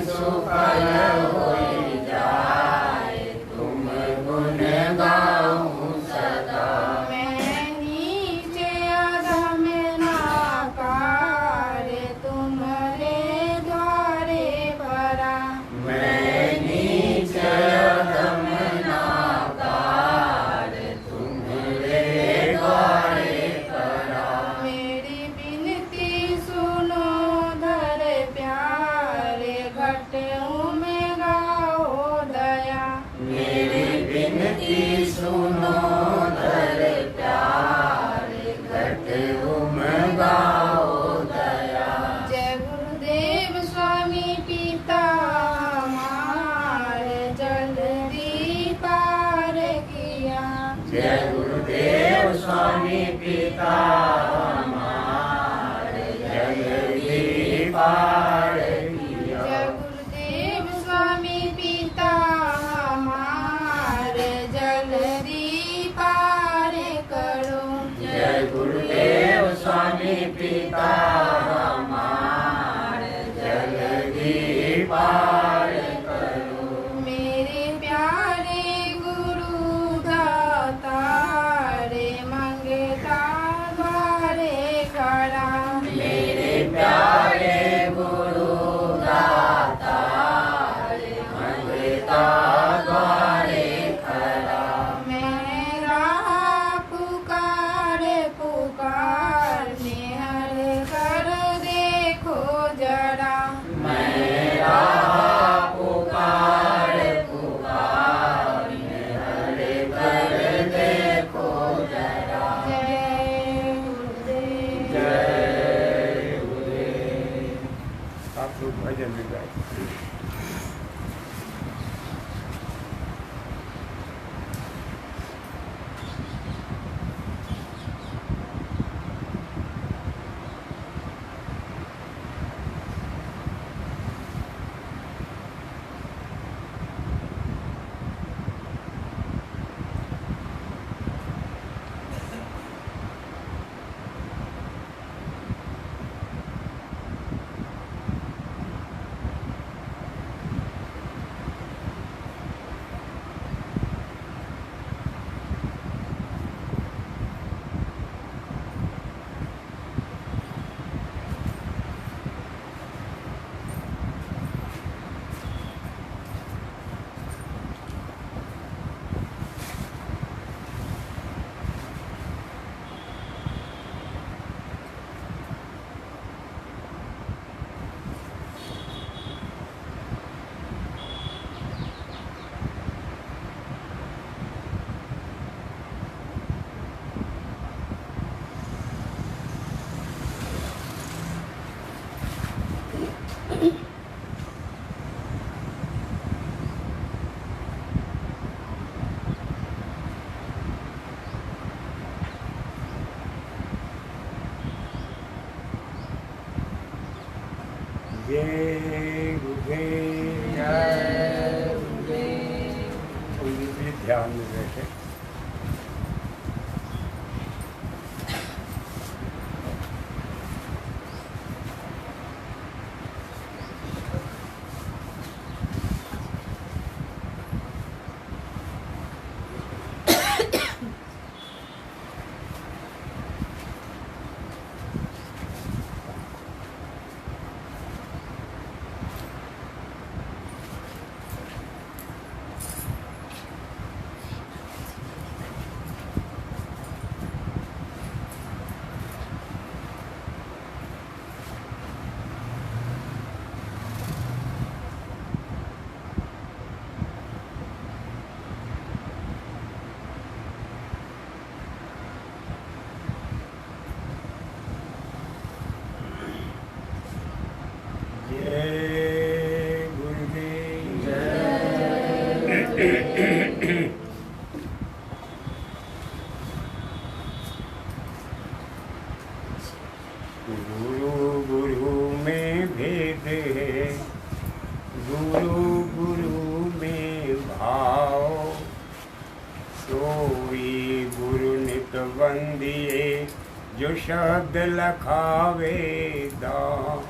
सुफल होई जाए, तुम गुण गाऊं सदा। मैं नीचे अधम नाकार, तुम्हारे द्वारे भरा। मैं नीचे अधम नाकार, तुम्हारे द्वारे भरा। मेरी बिनती सुनो धर प्यारे, घट में गाओ दया। मेरी बिनती सुनो धर प्यारे, घट में गाओ दया। जय गुरुदेव स्वामी पिता हमारे, जल्दी पार किया। जय गुरुदेव स्वामी पिता हमारे, जल्दी पार किया। जय गुरुदेव स्वामी पिता हमारे, जल्दी पार करो। जय गुरुदेव स्वामी पिता हमारे, जल्दी पार करो। मेरे प्यारे गुरु दातारे, मंगता द्वारे खड़ा। मेरे प्यारे गुरु दाता, मंगता द्वारे खड़ा। मेरा पुकार पुकार, निहर कर देखो जरा। मेरा पुकार पुकार, हरे कर देखो जरा। जय गुरुदेव। जय गुरुदेव। आप लोग भजन में गाए। जय गुरुदेव। जय गुरुदेव। कोई ध्यान में बैठे। गुरु गुरु में भेद है, गुरु गुरु में भाव, सोई गुरु नित वंदिए, जो शब्द लखावे दाम।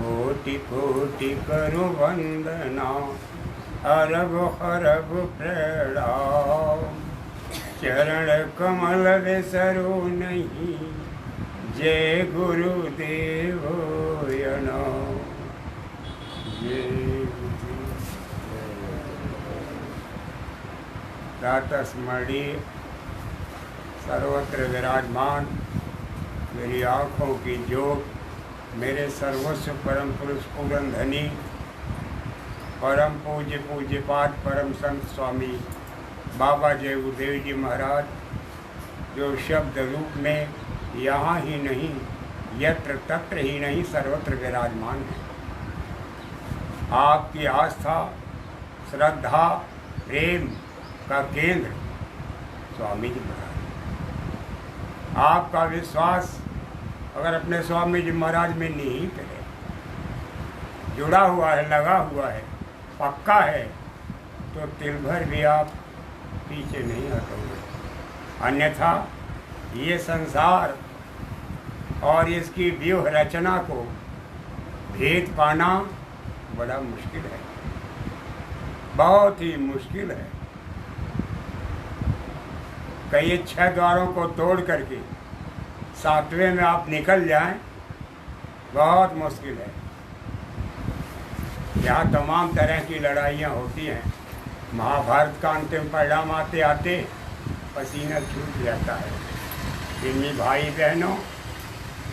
कोटि कोटि करो वंदना, अरब हरब प्रणाम। चरण कमल विसरो नहीं, जय गुरुदेव यनाम। जय प्रातः स्मरणीय सर्वत्र विराजमान मेरी आँखों की ज्योत, मेरे सर्वस्व परम पुरुष पूरन धनी परम पूज्य पूज्य पाठ परम संत स्वामी बाबा जय गुरुदेव जी महाराज, जो शब्द रूप में यहाँ ही नहीं यत्र तत्र ही नहीं सर्वत्र विराजमान है। आपकी आस्था श्रद्धा प्रेम का केंद्र स्वामी जी महाराज। आपका विश्वास अगर अपने स्वामी जी महाराज में निहित है, जुड़ा हुआ है, लगा हुआ है, पक्का है, तो तिल भर भी आप पीछे नहीं हटोगे। अन्यथा ये संसार और इसकी व्यूह रचना को भेद पाना बड़ा मुश्किल है, बहुत ही मुश्किल है। कई 6 द्वारों को तोड़ करके 7वें में आप निकल जाएं, बहुत मुश्किल है। यहाँ तमाम तरह की लड़ाइयाँ होती हैं। महाभारत का अंतिम परिणाम आते आते पसीना छूट जाता है। इन्हीं भाई बहनों,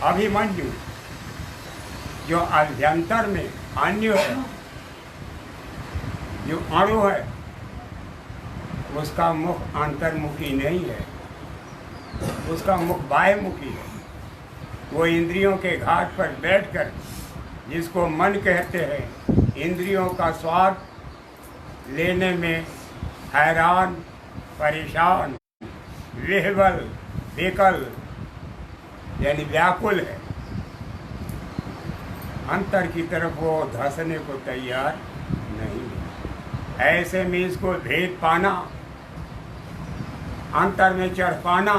अभिमन्यु जो अभ्यंतर में अन्य है, जो अणु है, उसका मुख अंतर्मुखी नहीं है, उसका मुख बाह्यमुखी है। वो इंद्रियों के घाट पर बैठकर जिसको मन कहते हैं, इंद्रियों का स्वाद लेने में हैरान परेशान विह्वल विकल यानी व्याकुल है, अंतर की तरफ वो धंसने को तैयार नहीं है। ऐसे में इसको भेद पाना, अंतर में चढ़ पाना,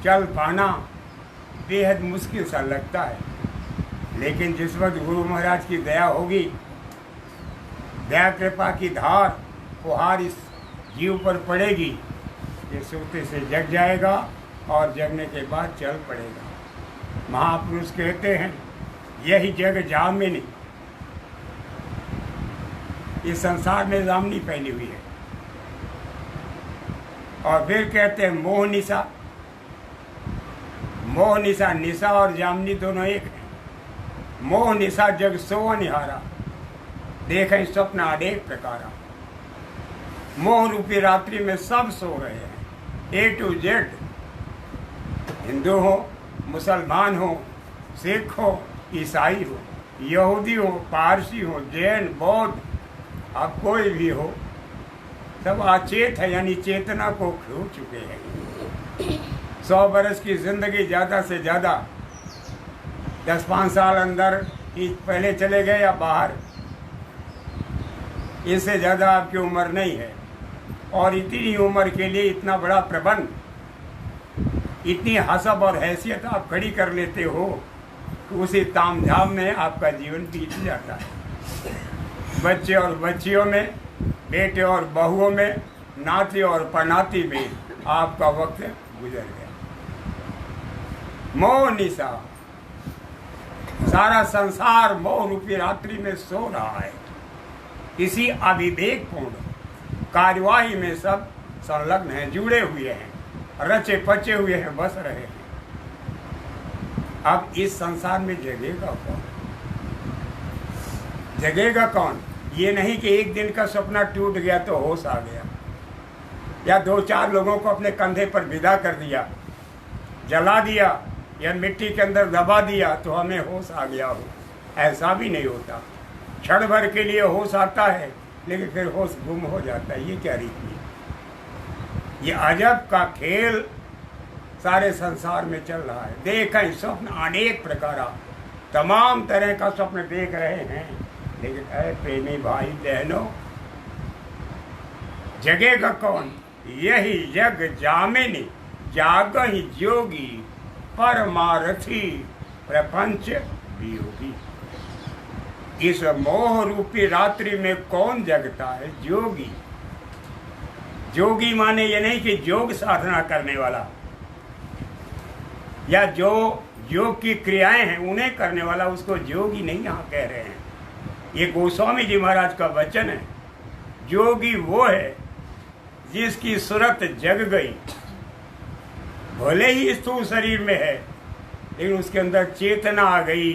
चल पाना बेहद मुश्किल सा लगता है। लेकिन जिस वक्त गुरु महाराज की दया होगी, दया कृपा की धार फुहार इस जीव पर पड़ेगी, ये सोते से जग जाएगा और जगने के बाद चल पड़ेगा। महापुरुष कहते हैं, यही जग जामिनी, इस संसार में जामनी फैली हुई है। और फिर कहते हैं मोह निशा, मोह निशा, निशा और जामनी दोनों एक हैं। मोह निशा जग सोव निहारा, देखें स्वप्न अनेक प्रकारा। मोह रूपी रात्रि में सब सो रहे हैं, A to Z, हिंदू हो, मुसलमान हो, सिख हो, ईसाई हो, यहूदी हो, पारसी हो, जैन, बौद्ध, अब कोई भी हो, सब अचेत है, यानी चेतना को खो चुके हैं। 100 बरस की जिंदगी ज़्यादा से ज़्यादा 10-5 साल अंदर ही पहले चले गए या बाहर, इससे ज़्यादा आपकी उम्र नहीं है। और इतनी उम्र के लिए इतना बड़ा प्रबंध, इतनी हसब और हैसियत आप खड़ी कर लेते हो कि उसी तामझाम में आपका जीवन बीत जाता है। बच्चे और बच्चियों में, बेटे और बहुओं में, नाती और पनाती में आपका वक्त गुजर गया। मोह निशा, सारा संसार मोह रूपी रात्रि में सो रहा है। इसी अविवेकपूर्ण कार्यवाही में सब संलग्न हैं, जुड़े हुए हैं, रचे पचे हुए हैं, बस रहे हैं। अब इस संसार में जगेगा कौन? जगेगा कौन? ये नहीं कि एक दिन का सपना टूट गया तो होश आ गया, या 2-4 लोगों को अपने कंधे पर विदा कर दिया, जला दिया या मिट्टी के अंदर दबा दिया तो हमें होश आ गया हो। ऐसा भी नहीं होता। क्षण भर के लिए होश आता है, लेकिन फिर होश गुम हो जाता है। ये क्या रीति है? ये अजब का खेल सारे संसार में चल रहा है। देखें स्वप्न अनेक प्रकार, तमाम तरह का स्वप्न देख रहे हैं, लेकिन ऐ प्रेमी भाई बहनों, जगेगा कौन? यही जग जामिनी, जागहि जोगी, परमारथी प्रपंच वियोगी। इस मोह रूपी रात्रि में कौन जगता है? जोगी। जोगी माने ये नहीं कि योग साधना करने वाला या जो योग की क्रियाएं हैं उन्हें करने वाला, उसको जोगी नहीं यहाँ कह रहे हैं। ये गोस्वामी जी महाराज का वचन है। जोगी वो है जिसकी सूरत जग गई, भले ही स्थूल शरीर में है लेकिन उसके अंदर चेतना आ गई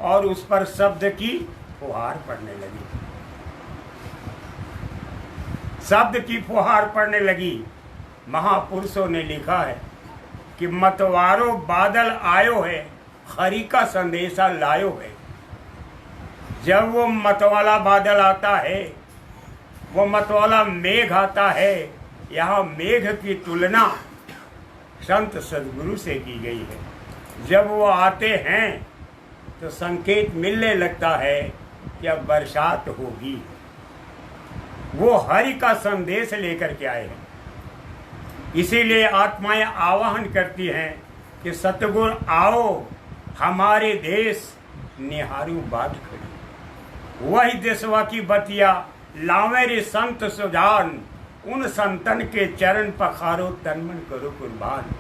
और उस पर शब्द की फुहार पड़ने लगी, शब्द की फुहार पड़ने लगी। महापुरुषों ने लिखा है कि मतवारो बादल आयो है, हरि का संदेशा लायो है। जब वो मतवाला बादल आता है, वो मतवाला मेघ आता है, यहाँ मेघ की तुलना संत सदगुरु से की गई है। जब वो आते हैं तो संकेत मिलने लगता है कि अब बरसात होगी। वो हरि का संदेश लेकर के आए हैं। इसीलिए आत्माएं आवाहन करती हैं कि सतगुरु आओ हमारे देश, निहारू बाट खड़ी। वही देशवा की बतिया लावे रे संत सुजान, उन संतन के चरण पखारो तन मन करो कुर्बान।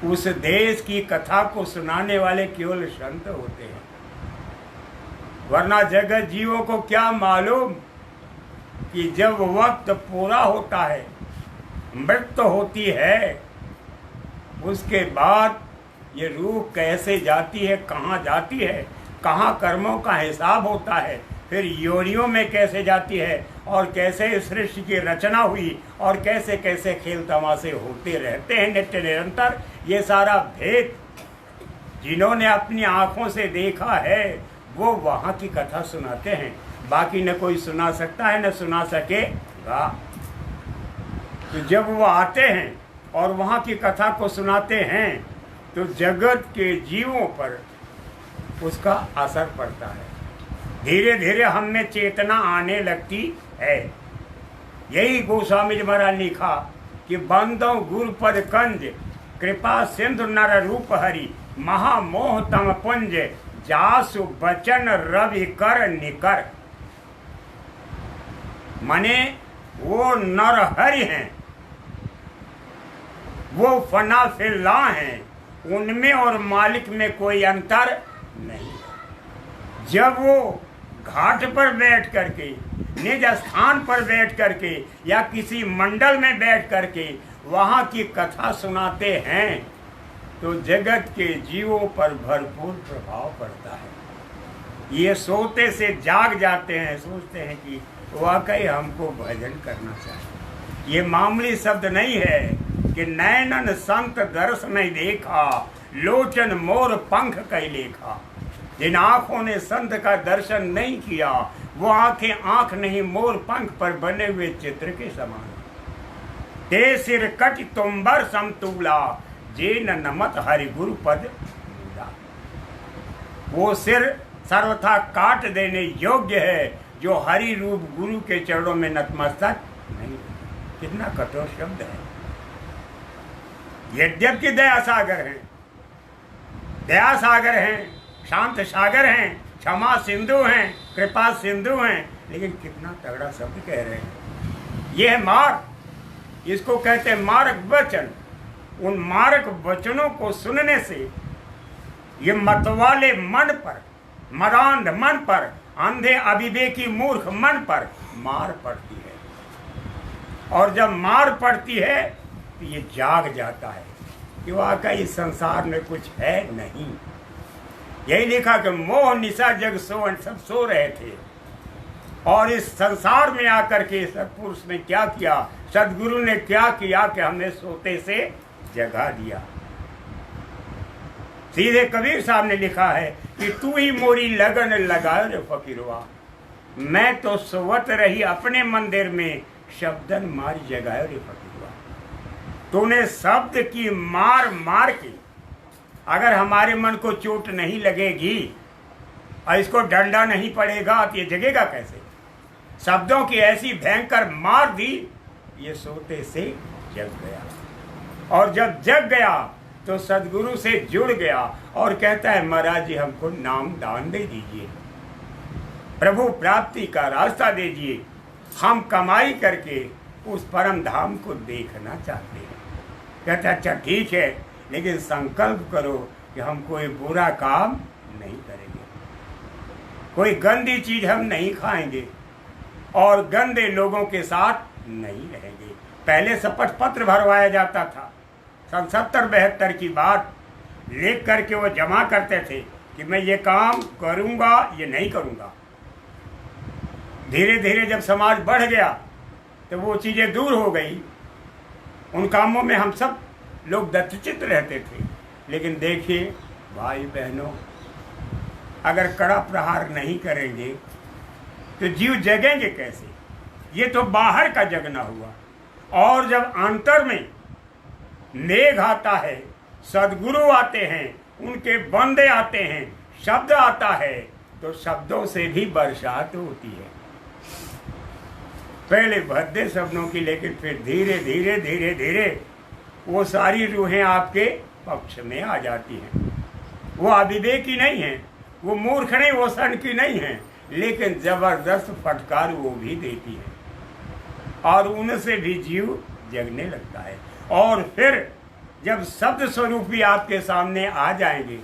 उस देश की कथा को सुनाने वाले केवल संत होते हैं, वरना जगत जीवों को क्या मालूम कि जब वक्त पूरा होता है, मृत्यु होती है, उसके बाद ये रूह कैसे जाती है, कहाँ जाती है, कहाँ कर्मों का हिसाब होता है, फिर योनियों में कैसे जाती है और कैसे इस सृष्टि की रचना हुई और कैसे कैसे खेल तमाशे होते रहते हैं नित्य निरंतर। ये सारा भेद जिन्होंने अपनी आंखों से देखा है वो वहाँ की कथा सुनाते हैं, बाकी न कोई सुना सकता है न सुना सकेगा। तो जब वो आते हैं और वहाँ की कथा को सुनाते हैं तो जगत के जीवों पर उसका असर पड़ता है। धीरे धीरे हम में चेतना आने लगती है। यही गोस्वामी जी महाराज ने लिखा कि बंदो गुरुपद कंज, कृपा सिंधु नर रूप हरि, महामोह तम पुंज, जासु बचन रवि कर निकर। माने वो नर हरि हैं, वो फना फिल्ला हैं, उनमें और मालिक में कोई अंतर नहीं है। जब वो घाट पर बैठ करके, निज स्थान पर बैठ करके या किसी मंडल में बैठ करके वहाँ की कथा सुनाते हैं तो जगत के जीवों पर भरपूर प्रभाव पड़ता है। ये सोते से जाग जाते हैं, सोचते हैं कि वाकई हमको भजन करना चाहिए। ये मामूली शब्द नहीं है कि नैनन संत दर्श नहीं देखा, लोचन मोर पंख कई लेखा। जिन आंखों ने संत का दर्शन नहीं किया वो आंखें आंख नहीं, मोर पंख पर बने हुए चित्र के समान। ते सिर कट तुम्बर समतूला, जे न नमत हरि गुरु पद मूला। वो सिर सर्वथा काट देने योग्य है जो हरि रूप गुरु के चरणों में नतमस्तक नहीं। कितना कठोर शब्द है। यद्यपि दया सागर हैं, दया सागर हैं, शांत सागर हैं, क्षमा सिंधु हैं, कृपा सिंधु हैं, लेकिन कितना तगड़ा शब्द कह रहे हैं। यह है मार्ग, इसको कहते हैं मार्ग वचन। उन मार्ग वचनों को सुनने से ये मतवाले मन पर, मरांध मन पर, अंधे अविवेकी मूर्ख मन पर मार पड़ती है। और जब मार पड़ती है तो ये जाग जाता है कि वाकई इस संसार में कुछ है नहीं। यही लिखा कि मोह निशा जग सोवन, सब सो रहे थे और इस संसार में आकर के सत्पुरुष ने क्या किया, सदगुरु ने क्या किया कि हमें सोते से जगा दिया। सीधे कबीर साहब ने लिखा है कि तू ही मोरी लगन लगायो रे फकीरवा, मैं तो सोवत रही अपने मंदिर में, शब्दन मार जगायो रे फकीरवा। तूने शब्द की मार मार के, अगर हमारे मन को चोट नहीं लगेगी और इसको डंडा नहीं पड़ेगा तो ये जगेगा कैसे। शब्दों की ऐसी भयंकर मार दी, ये सोते से जग गया। और जब जग गया तो सदगुरु से जुड़ गया और कहता है महाराज जी हमको नाम दान दे दीजिए। प्रभु प्राप्ति का रास्ता दीजिए। हम कमाई करके उस परम धाम को देखना चाहते हैं। कहते अच्छा ठीक है, लेकिन संकल्प करो कि हम कोई बुरा काम नहीं करेंगे, कोई गंदी चीज हम नहीं खाएंगे और गंदे लोगों के साथ नहीं रहेंगे। पहले शपथ पत्र भरवाया जाता था, सन 70-72 की बात लिख करके वो जमा करते थे कि मैं ये काम करूंगा, ये नहीं करूंगा। धीरे धीरे जब समाज बढ़ गया तो वो चीजें दूर हो गई। उन कामों में हम सब लोग दत्तचित्त रहते थे। लेकिन देखिए भाई बहनों, अगर कड़ा प्रहार नहीं करेंगे तो जीव जगेंगे कैसे? ये तो बाहर का जगना हुआ। और जब अंतर में मेघ आता है, सदगुरु आते हैं, उनके बंदे आते हैं, शब्द आता है, तो शब्दों से भी बरसात होती है। पहले भद्दे शब्दों की, लेकिन फिर धीरे धीरे धीरे धीरे वो सारी रूहें आपके पक्ष में आ जाती हैं। वो अविवेकी नहीं है, वो मूर्ख नहीं, वो सन की नहीं है, लेकिन जबरदस्त फटकार वो भी देती है और उनसे भी जीव जगने लगता है। और फिर जब शब्द स्वरूपी आपके सामने आ जाएंगे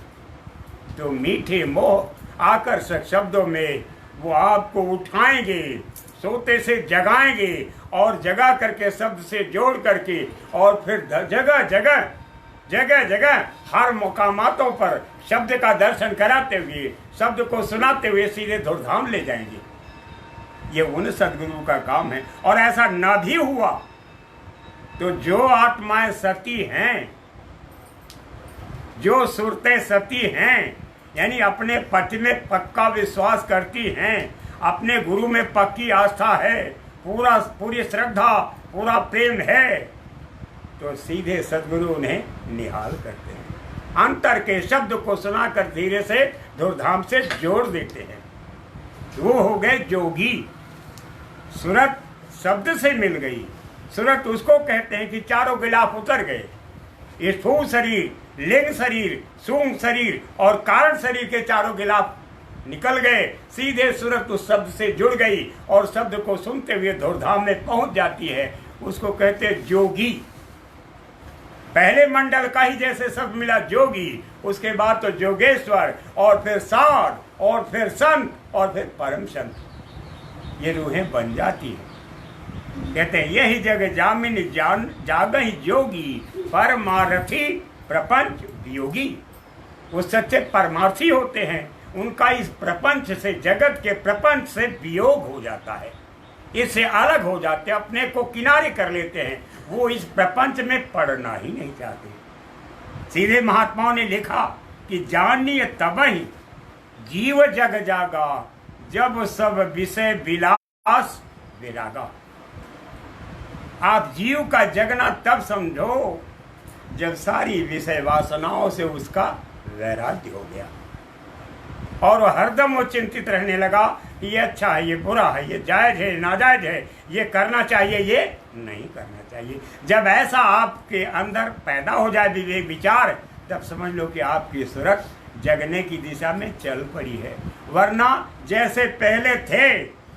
तो मीठे मोह आकर्षक शब्दों में वो आपको उठाएंगे, सोते से जगाएंगे और जगा करके शब्द से जोड़ करके और फिर जगह जगह जगह जगह हर मुकामातों पर शब्द का दर्शन कराते हुए, शब्द को सुनाते हुए सीधे धूमधाम ले जाएंगे। ये उन सदगुरु का काम है। और ऐसा न भी हुआ तो जो आत्माएं सती हैं, जो सुरतें सती हैं, यानी अपने पति में पक्का विश्वास करती हैं, अपने गुरु में पक्की आस्था है, पूरी श्रद्धा, पूरा प्रेम है, तो सीधे सदगुरु उन्हें निहाल करते हैं। अंतर के शब्द को सुनाकर धीरे से धूमधाम से जोड़ देते हैं। वो हो गए जोगी। सूरत शब्द से मिल गई। सूरत उसको कहते हैं कि चारों गिलाफ उतर गए। स्थूल शरीर, लिंग शरीर, सूक्ष्म शरीर और कारण शरीर के चारों गिलाफ निकल गए। सीधे सूरत उस शब्द से जुड़ गई और शब्द को सुनते हुए धूमधाम में पहुंच जाती है। उसको कहते हैं जोगी। पहले मंडल का ही जैसे शब्द मिला जोगी, उसके बाद तो जोगेश्वर और फिर साध और फिर संत और फिर परम संत, ये रूहें बन जाती हैं। कहते हैं यही जग जामिन जागहि जोगी, परमार्थी प्रपंच वियोगी। वो सच्चे परमार्थी होते हैं, उनका इस प्रपंच से, जगत के प्रपंच से वियोग हो जाता है, इससे अलग हो जाते हैं, अपने को किनारे कर लेते हैं। वो इस प्रपंच में पड़ना ही नहीं चाहते। सीधे महात्माओं ने लिखा कि जानिए तबहि जीव जग जागा, जब सब विषय विलास विरागा। आप जीव का जगना तब समझो जब सारी विषय वासनाओं से उसका वैराग्य हो गया और हरदम वो चिंतित रहने लगा कि ये अच्छा है, ये बुरा है, ये जायज है, नाजायज है, ये करना चाहिए, ये नहीं करना चाहिए। जब ऐसा आपके अंदर पैदा हो जाए विवेक विचार, तब समझ लो कि आपकी सूरत जगने की दिशा में चल पड़ी है। वरना जैसे पहले थे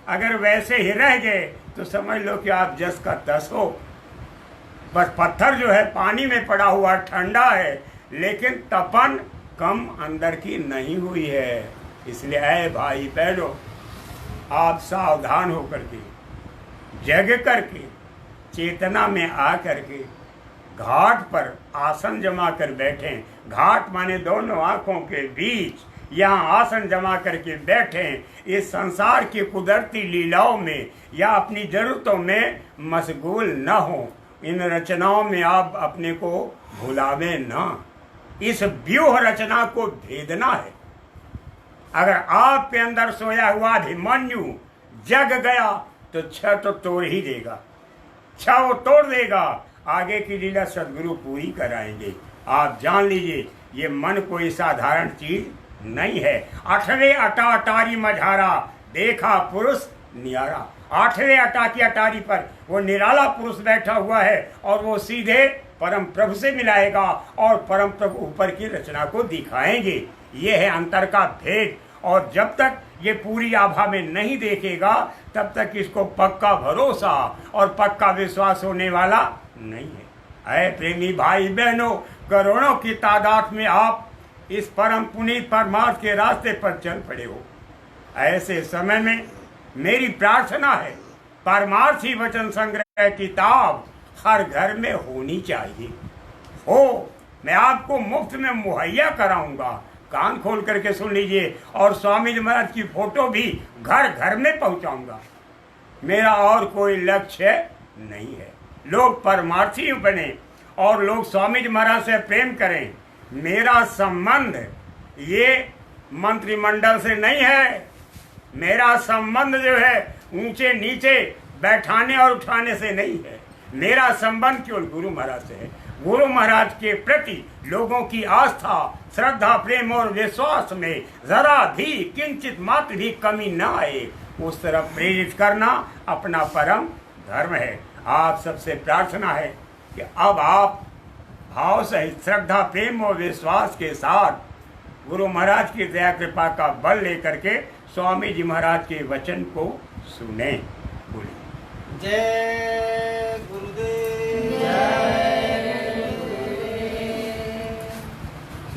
अगर वैसे ही रह गए तो समझ लो कि आप जस का तस हो। बस पत्थर जो है पानी में पड़ा हुआ ठंडा है, लेकिन तपन कम अंदर की नहीं हुई है। इसलिए ऐ भाई बहनों, आप सावधान होकर के, जग करके, चेतना में आ करके घाट पर आसन जमा कर बैठें। घाट माने दोनों आंखों के बीच, यहाँ आसन जमा करके बैठें। इस संसार की कुदरती लीलाओं में या अपनी जरूरतों में मशगूल न हो। इन रचनाओं में आप अपने को भुलावे न। इस व्यूह रचना को भेदना है। अगर आपके अंदर सोया हुआ अभिमन्यु जग गया तो छह तो तोड़ ही देगा, छह वो तोड़ देगा। आगे की लीला सदगुरु पूरी कराएंगे। आप जान लीजिए ये मन कोई साधारण चीज नहीं है। 8वें अटा अटारी मझारा, देखा पुरुष नियारा। 8वें अटा की अटारी पर वो निराला पुरुष बैठा हुआ है और वो सीधे परम प्रभु से मिलाएगा और परम प्रभु ऊपर की रचना को दिखाएंगे। ये है अंतर का भेद। और जब तक ये पूरी आभा में नहीं देखेगा तब तक इसको पक्का भरोसा और पक्का विश्वास होने वाला नहीं है। अय प्रेमी भाई बहनों, करोड़ों की तादाद में आप इस परम पुनीत परमार्थ के रास्ते पर चल पड़े हो। ऐसे समय में मेरी प्रार्थना है, परमार्थी वचन संग्रह किताब हर घर में होनी चाहिए। हो, मैं आपको मुफ्त में मुहैया कराऊंगा, कान खोल करके सुन लीजिए। और स्वामी जी महाराज की फोटो भी घर घर में पहुंचाऊंगा। मेरा और कोई लक्ष्य नहीं है। लोग परमार्थी बने और लोग स्वामी जी महाराज से प्रेम करें। मेरा संबंध ये मंत्रिमंडल से नहीं है। मेरा संबंध जो है ऊंचे नीचे बैठाने और उठाने से नहीं है। मेरा संबंध केवल गुरु महाराज से है। गुरु महाराज के प्रति लोगों की आस्था, श्रद्धा, प्रेम और विश्वास में जरा भी किंचित मात्र भी कमी न आए, उस तरफ प्रेरित करना अपना परम धर्म है। आप सबसे प्रार्थना है कि अब आप भाव सहित श्रद्धा, प्रेम और विश्वास के साथ गुरु महाराज की दया कृपा का बल लेकर के स्वामी जी महाराज के वचन को सुने। बोलिए जय गुरुदेव।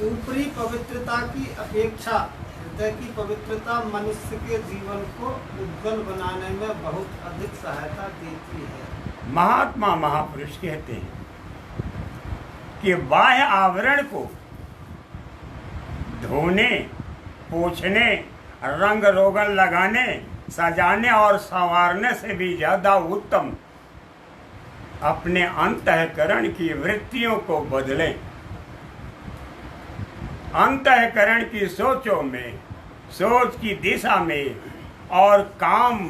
ऊपरी पवित्रता की अपेक्षा हृदय की पवित्रता मनुष्य के जीवन को उज्जवल बनाने में बहुत अधिक सहायता देती है। महात्मा महापुरुष कहते हैं कि बाह्य आवरण को धोने, पोंछने, रंग रोगन लगाने, सजाने और संवारने से भी ज्यादा उत्तम अपने अंतःकरण की वृत्तियों को बदलें। अंतःकरण की सोचों में, सोच की दिशा में और काम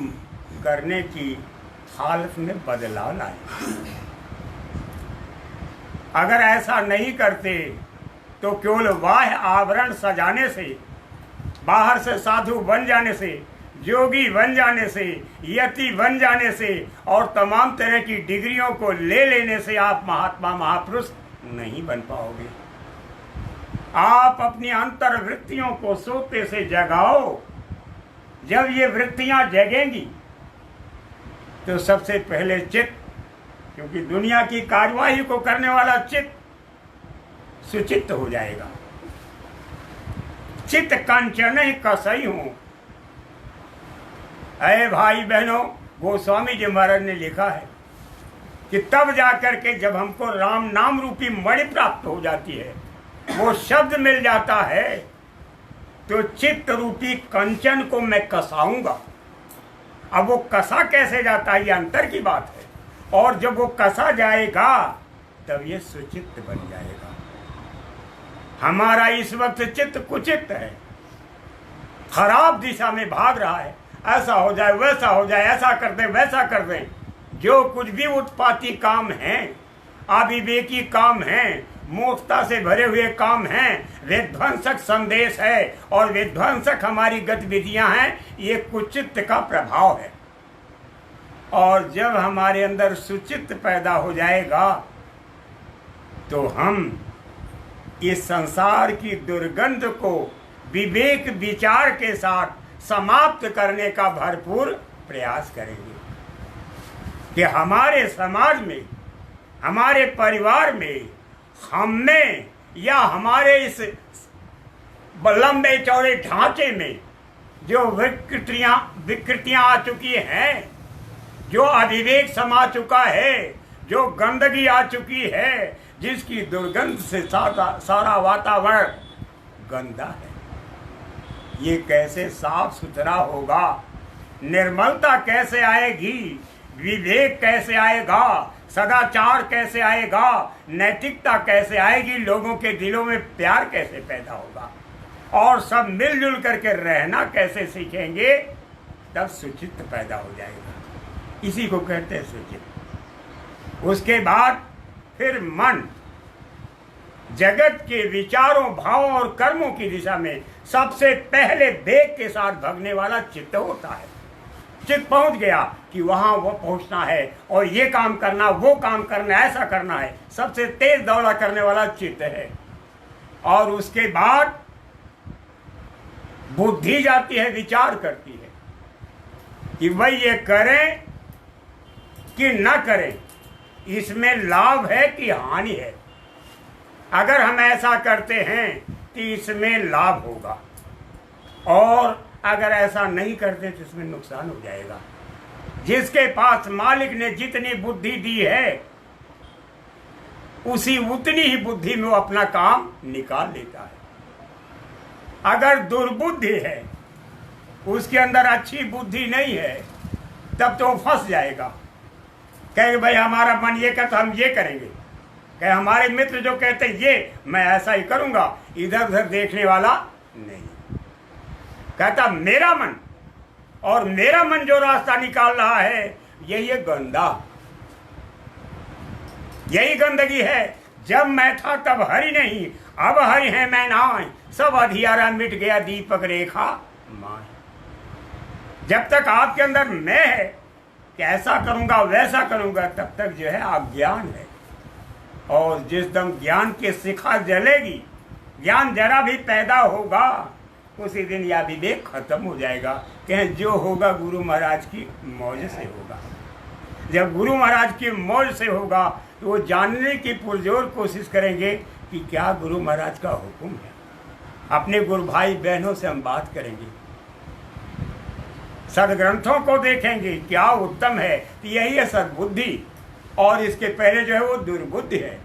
करने की हालत में बदलाव लाए। अगर ऐसा नहीं करते तो केवल बाह्य आवरण सजाने से, बाहर से साधु बन जाने से, योगी बन जाने से, यति बन जाने से और तमाम तरह की डिग्रियों को ले लेने से आप महात्मा महापुरुष नहीं बन पाओगे। आप अपनी अंतर वृत्तियों को सोते से जगाओ। जब ये वृत्तियां जगेंगी तो सबसे पहले चित्त, क्योंकि दुनिया की कार्यवाही को करने वाला चित्त सुचित्त हो जाएगा। चित्त कंचन ही कसई हूं। अरे भाई बहनों, गोस्वामी जी महाराज ने लिखा है कि तब जाकर के जब हमको राम नाम रूपी मणि प्राप्त हो जाती है, वो शब्द मिल जाता है, तो चित्त रूपी कंचन को मैं कसाऊंगा। अब वो कसा कैसे जाता है, ये अंतर की बात है। और जब वो कसा जाएगा तब ये सुचित्त बन जाएगा। हमारा इस वक्त चित्त कुचित्त है, खराब दिशा में भाग रहा है। ऐसा हो जाए, वैसा हो जाए, ऐसा कर दें, वैसा कर दें। जो कुछ भी उत्पाती काम हैं, अविवेकी काम हैं, मूर्खता से भरे हुए काम हैं, विध्वंसक संदेश है और विध्वंसक हमारी गतिविधियां हैं, ये कुचित्त का प्रभाव है। और जब हमारे अंदर सुचित्त पैदा हो जाएगा तो हम इस संसार की दुर्गंध को विवेक विचार के साथ समाप्त करने का भरपूर प्रयास करेंगे कि हमारे समाज में, हमारे परिवार में, हम में या हमारे इस लंबे चौड़े ढांचे में जो विकृतियां आ चुकी हैं, जो अविवेक समा चुका है, जो गंदगी आ चुकी है, जिसकी दुर्गंध से सारा वातावरण गंदा है, ये कैसे साफ सुथरा होगा? निर्मलता कैसे आएगी? विवेक कैसे आएगा? सदाचार कैसे आएगा? नैतिकता कैसे आएगी? लोगों के दिलों में प्यार कैसे पैदा होगा? और सब मिलजुल करके रहना कैसे सीखेंगे? तब सुचित्त पैदा हो जाएगा। इसी को कहते हैं सुचित्त। उसके बाद फिर मन जगत के विचारों, भावों और कर्मों की दिशा में सबसे पहले वेग के साथ भगने वाला चित्त होता है। चित्त पहुंच गया कि वहां वो पहुंचना है और ये काम करना, वो काम करना, ऐसा करना है, सबसे तेज दौड़ा करने वाला चित्त है। और उसके बाद बुद्धि जाती है, विचार करती है कि भाई ये करें कि न करें, इसमें लाभ है कि हानि है। अगर हम ऐसा करते हैं तो इसमें लाभ होगा, और अगर ऐसा नहीं करते तो इसमें नुकसान हो जाएगा। जिसके पास मालिक ने जितनी बुद्धि दी है, उसी उतनी ही बुद्धि में वो अपना काम निकाल लेता है। अगर दुर्बुद्धि है, उसके अंदर अच्छी बुद्धि नहीं है, तब तो वो फंस जाएगा। कहेंगे भाई हमारा मन ये कहता हम ये करेंगे, कहे हमारे मित्र जो कहते हैं ये मैं ऐसा ही करूंगा, इधर उधर देखने वाला नहीं। कहता मेरा मन, और मेरा मन जो रास्ता निकाल रहा है यही है गंदा, यही गंदगी है। जब मैं था तब हरि नहीं, अब हरि है मैं नाय, सब अधियारा मिट गया दीपक रेखा माय। जब तक आपके अंदर मैं है कि ऐसा करूंगा वैसा करूंगा, तब तक जो है अज्ञान है। और जिस दम ज्ञान की शिखा जलेगी, ज्ञान जरा भी पैदा होगा, उसी दिन यह विवेक खत्म हो जाएगा। कहें जो होगा गुरु महाराज की मौज से होगा। जब गुरु महाराज की मौज से होगा तो वो जानने की पुरजोर कोशिश करेंगे कि क्या गुरु महाराज का हुक्म है। अपने गुरु भाई बहनों से हम बात करेंगे, सदग्रंथों को देखेंगे क्या उत्तम है, तो यही है सद्बुद्धि। और इसके पहले जो है वो दुर्बुद्धि है।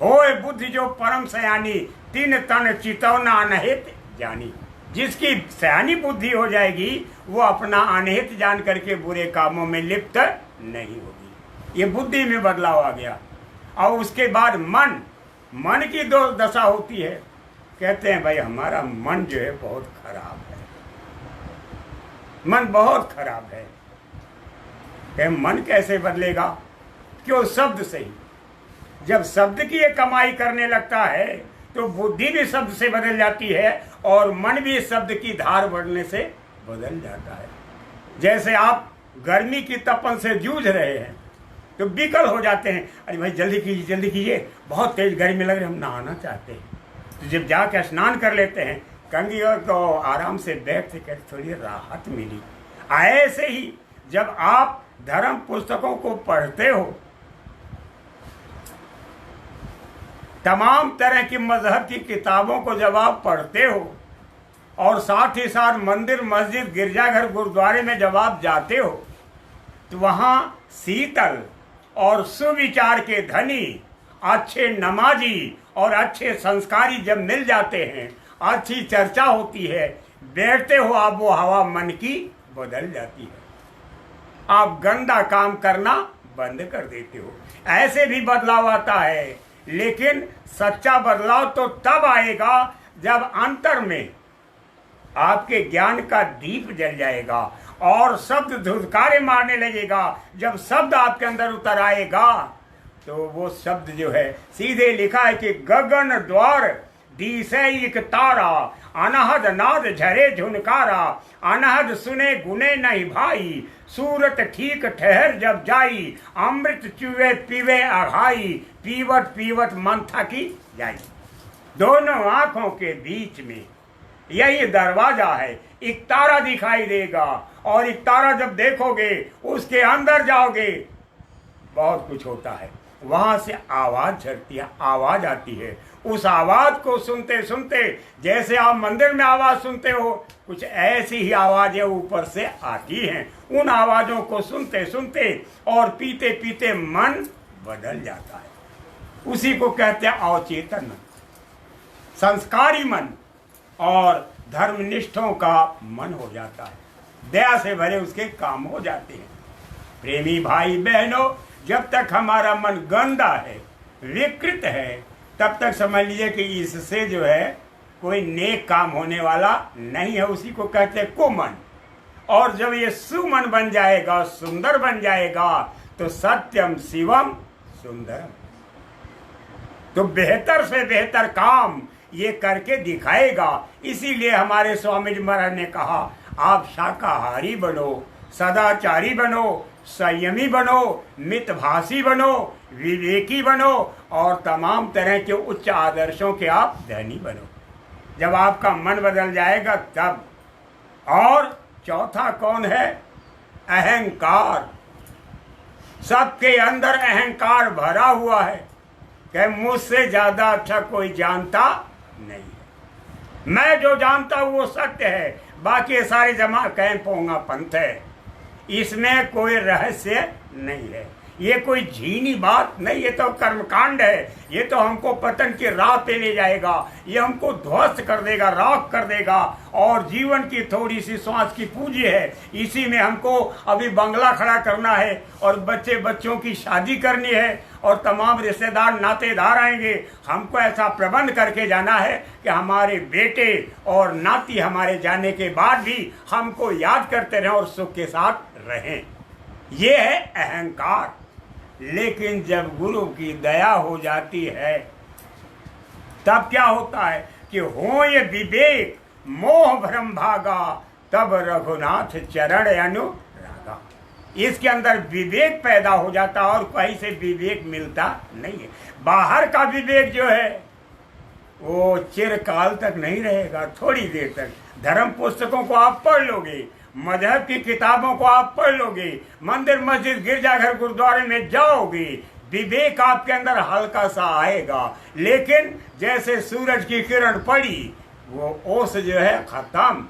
होए बुद्धि जो परम सयानी, तीन तन चितौना अनहित जानी। जिसकी सयानी बुद्धि हो जाएगी, वो अपना अनहित जान करके बुरे कामों में लिप्त नहीं होगी। ये बुद्धि में बदलाव आ गया। और उसके बाद मन की दो दशा होती है। कहते हैं भाई हमारा मन जो है बहुत खराब है, मन बहुत खराब है। कहे मन कैसे बदलेगा? क्यों? शब्द से ही। जब शब्द की ये कमाई करने लगता है तो बुद्धि भी शब्द से बदल जाती है, और मन भी शब्द की धार बढ़ने से बदल जाता है। जैसे आप गर्मी की तपन से जूझ रहे हैं तो विकल हो जाते हैं, अरे भाई जल्दी कीजिए जल्दी कीजिए, बहुत तेज गर्मी लग रही है, हम नहाना चाहते हैं। तो जब जाकर स्नान कर लेते हैं, कंगी और तो आराम से बैठते कर थोड़ी राहत मिली। ऐसे ही जब आप धर्म पुस्तकों को पढ़ते हो, तमाम तरह की मजहब की किताबों को जब आप पढ़ते हो, और साथ ही साथ मंदिर मस्जिद गिरजाघर गुरुद्वारे में जब आप जाते हो, तो वहाँ शीतल और सुविचार के धनी, अच्छे नमाजी और अच्छे संस्कारी जब मिल जाते हैं, अच्छी चर्चा होती है, बैठते हो आप, वो हवा मन की बदल जाती है। आप गंदा काम करना बंद कर देते हो। ऐसे भी बदलाव आता है, लेकिन सच्चा बदलाव तो तब आएगा जब अंतर में आपके ज्ञान का दीप जल जाएगा और शब्द धुतकारे मारने लगेगा। जब शब्द आपके अंदर उतर आएगा तो वो शब्द जो है, सीधे लिखा है कि गगन द्वार दिसे एक तारा, अनहद नाद झरे झुनकारा, अनहद सुने गुने नहीं भाई, सूरत ठीक ठहर जब जाई, अमृत चुए पीवे अघाई, पीवत पीवत मन थकी जाई। दोनों आंखों के बीच में यही दरवाजा है। एक तारा दिखाई देगा, और एक तारा जब देखोगे उसके अंदर जाओगे, बहुत कुछ होता है। वहां से आवाज झड़ती है, आवाज आती है। उस आवाज को सुनते सुनते, जैसे आप मंदिर में आवाज सुनते हो, कुछ ऐसी ही आवाजें ऊपर से आती हैं। उन आवाजों को सुनते सुनते और पीते पीते मन बदल जाता है। उसी को कहते हैं अवचेतन मन, संस्कारी मन और धर्मनिष्ठों का मन हो जाता है। दया से भरे उसके काम हो जाते हैं। प्रेमी भाई बहनों, जब तक हमारा मन गंदा है, विकृत है, तब तक समझ लीजिए कि इससे जो है कोई नेक काम होने वाला नहीं है। उसी को कहते हैं कुमन। और जब ये सुमन बन जाएगा, सुंदर बन जाएगा, तो सत्यम शिवम सुंदरम, तो बेहतर से बेहतर काम ये करके दिखाएगा। इसीलिए हमारे स्वामी जी महाराज ने कहा, आप शाकाहारी बनो, सदाचारी बनो, संयमी बनो, मितभाषी बनो, विवेकी बनो, और तमाम तरह के उच्च आदर्शों के आप धनी बनो। जब आपका मन बदल जाएगा तब। और चौथा कौन है? अहंकार। सबके अंदर अहंकार भरा हुआ है कि मुझसे ज्यादा अच्छा कोई जानता नहीं है, मैं जो जानता हूं वो सत्य है, बाकी सारे जमा कहें पोंगा पंथ है। इसमें कोई रहस्य नहीं है, ये कोई झीनी बात नहीं, ये तो कर्मकांड है। ये तो हमको पतन की राह पे ले जाएगा, ये हमको ध्वस्त कर देगा, राख कर देगा। और जीवन की थोड़ी सी श्वास की पूंजी है, इसी में हमको अभी बंगला खड़ा करना है और बच्चों की शादी करनी है और तमाम रिश्तेदार नातेदार आएंगे। हमको ऐसा प्रबंध करके जाना है कि हमारे बेटे और नाती हमारे जाने के बाद भी हमको याद करते रहें और सुख के साथ रहें। ये है अहंकार। लेकिन जब गुरु की दया हो जाती है तब क्या होता है कि हो ये विवेक मोह भ्रम भागा, तब रघुनाथ चरण अनुरागा। इसके अंदर विवेक पैदा हो जाता और कहीं से विवेक मिलता नहीं है। बाहर का विवेक जो है वो चिरकाल तक नहीं रहेगा, थोड़ी देर तक। धर्म पुस्तकों को आप पढ़ लोगे, मजहब की किताबों को आप पढ़ लोगे, मंदिर मस्जिद गिरजाघर गुरुद्वारे में जाओगे, विवेक आपके अंदर हल्का सा आएगा। लेकिन जैसे सूरज की किरण पड़ी वो ओस जो है खत्म,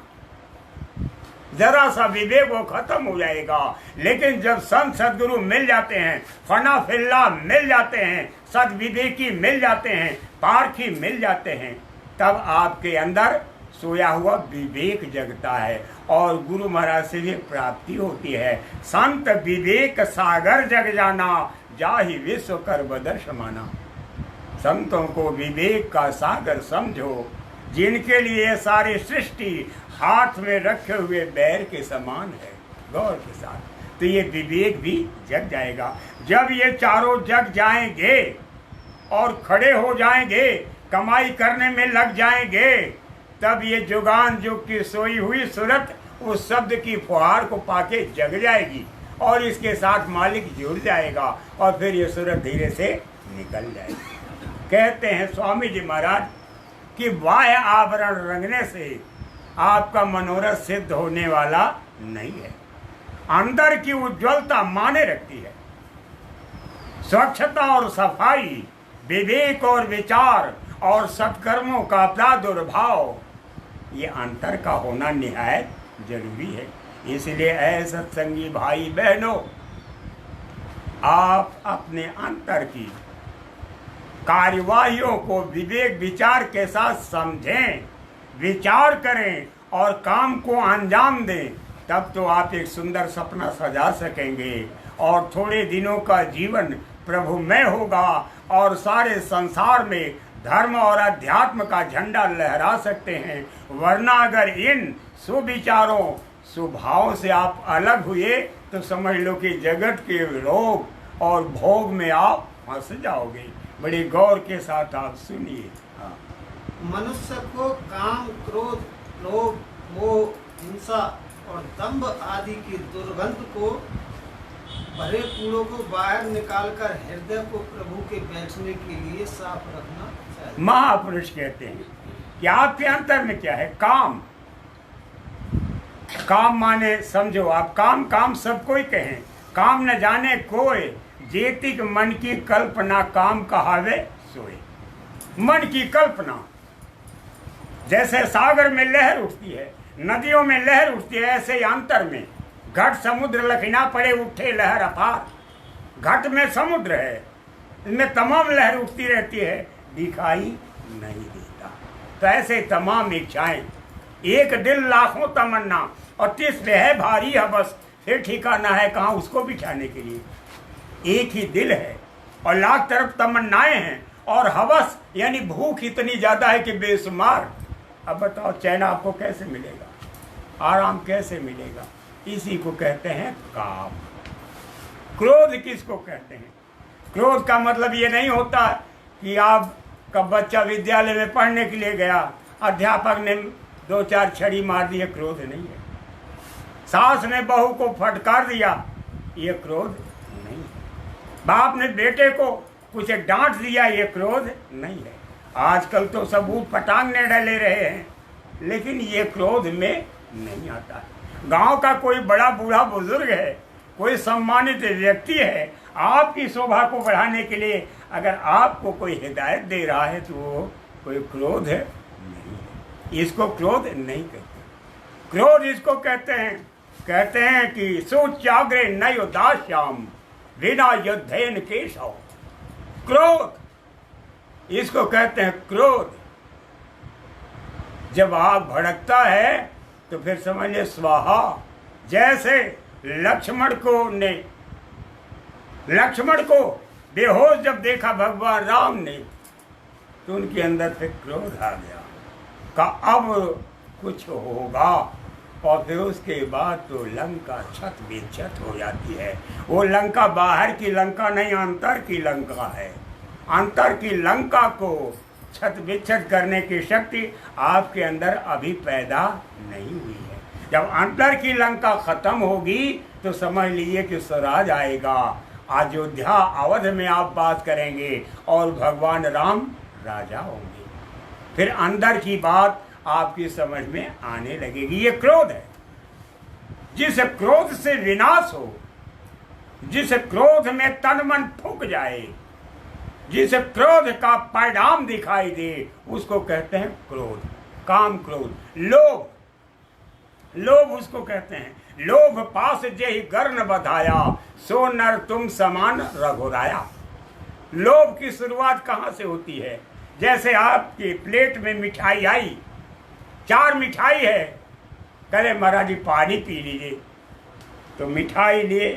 जरा सा विवेक वो खत्म हो जाएगा। लेकिन जब संत सदगुरु मिल जाते हैं, फना फिल्ला मिल जाते हैं, सद विवेकी मिल जाते हैं, पारखी मिल जाते हैं, तब आपके अंदर सोया हुआ विवेक जगता है और गुरु महाराज से भी प्राप्ति होती है। संत विवेक सागर जग जाना, जाहि विश्व कर बदर्श माना। संतों को विवेक का सागर समझो, जिनके लिए सारी सृष्टि हाथ में रखे हुए बैर के समान है, गौर के साथ। तो ये विवेक भी जग जाएगा। जब ये चारों जग जाएंगे और खड़े हो जाएंगे, कमाई करने में लग जाएंगे, तब ये जुगान जुग की सोई हुई सूरत उस शब्द की फुहार को पाके जग जाएगी और इसके साथ मालिक जुड़ जाएगा और फिर ये सूरत धीरे से निकल जाएगी। कहते हैं स्वामी जी महाराज कि बाह्य आवरण रंगने से आपका मनोरथ सिद्ध होने वाला नहीं है, अंदर की उज्ज्वलता माने रखती है। स्वच्छता और सफाई, विवेक और विचार और सत्कर्मों का प्रादुर्भाव, ये अंतर का होना निहायत जरूरी है। इसलिए ऐ सत्संगी भाई बहनों, आप अपने अंतर की कार्यवाहियों को विवेक विचार के साथ समझें, विचार करें और काम को अंजाम दें, तब तो आप एक सुंदर सपना सजा सकेंगे और थोड़े दिनों का जीवन प्रभुमय होगा और सारे संसार में धर्म और अध्यात्म का झंडा लहरा सकते हैं। वरना अगर इन सुविचारों सुभाव से आप अलग हुए तो समझ लो कि जगत के रोग और भोग में आप फंस जाओगे। बड़े गौर के साथ आप सुनिए। मनुष्य को काम, क्रोध, लोभ, मोह, हिंसा और दंभ आदि की दुर्गंध को भरे कूड़ों को बाहर निकालकर हृदय को प्रभु के बैठने के लिए साफ रखना चाहिए। महापुरुष कहते हैं कि आपके अंतर में क्या है? काम। काम माने समझो आप, काम सबको ही कहें, काम न जाने कोई, जेतिक मन की कल्पना काम कहावे सोए। मन की कल्पना, जैसे सागर में लहर उठती है, नदियों में लहर उठती है, ऐसे ही अंतर में घट समुद्र लखना पड़े उठे लहर अपार। घट में समुद्र है, इसमें तमाम लहर उठती रहती है, दिखाई नहीं देता। तो ऐसे तमाम इच्छाएं, एक दिल लाखों तमन्ना और तिस पे है भारी हवस, फिर ठिकाना है कहाँ उसको बिठाने के लिए। एक ही दिल है और लाख तरफ तमन्नाएं हैं और हवस यानी भूख इतनी ज्यादा है कि बेशुमार। अब बताओ चैन आपको कैसे मिलेगा, आराम कैसे मिलेगा? इसी को कहते हैं काम। क्रोध किसको कहते हैं? क्रोध का मतलब ये नहीं होता कि आपका बच्चा विद्यालय में पढ़ने के लिए गया, अध्यापक ने 2-4 छड़ी मार दी, ये क्रोध नहीं है। सास ने बहू को फटकार दिया, ये क्रोध नहीं है। बाप ने बेटे को कुछ डांट दिया, ये क्रोध नहीं है। आजकल तो सब ऊट पटांग ने डले रहे हैं, लेकिन ये क्रोध में नहीं आता। गांव का कोई बड़ा बूढ़ा बुजुर्ग है, कोई सम्मानित व्यक्ति है, आपकी शोभा को बढ़ाने के लिए अगर आपको कोई हिदायत दे रहा है तो वो कोई क्रोध है नहीं है। इसको क्रोध नहीं कहते। क्रोध इसको कहते हैं कि सुचाग्रे नयो दास्याम बिना युद्धेन केशव। क्रोध इसको कहते हैं क्रोध। जब आग भड़कता है तो फिर समझ ले स्वाहा। जैसे लक्ष्मण को बेहोश जब देखा भगवान राम ने तो उनके अंदर फिर क्रोध आ गया का अब कुछ होगा, और फिर उसके बाद तो लंका छत विच्छत हो जाती है। वो लंका बाहर की लंका नहीं, अंतर की लंका है। अंतर की लंका को छत विच्छत करने की शक्ति आपके अंदर अभी पैदा नहीं हुई है। जब अंतर की लंका खत्म होगी तो समझ लीजिए कि स्वराज आएगा। अयोध्या अवध में आप बात करेंगे और भगवान राम राजा होंगे। फिर अंदर की बात आपकी समझ में आने लगेगी। ये क्रोध है। जिस क्रोध से विनाश हो, जिस क्रोध में तन मन फूक जाए, जिस क्रोध का परिणाम दिखाई दे, उसको कहते हैं क्रोध। काम क्रोध। लोभ, लोभ उसको कहते हैं। लोभ पास जेहि गर्न बधाया, सो नर तुम समान रघुराया। लोभ की शुरुआत कहाँ से होती है? जैसे आपके प्लेट में मिठाई आई, 4 मिठाई है, कहे महाराज जी पानी पी लीजिए, तो मिठाई लिए,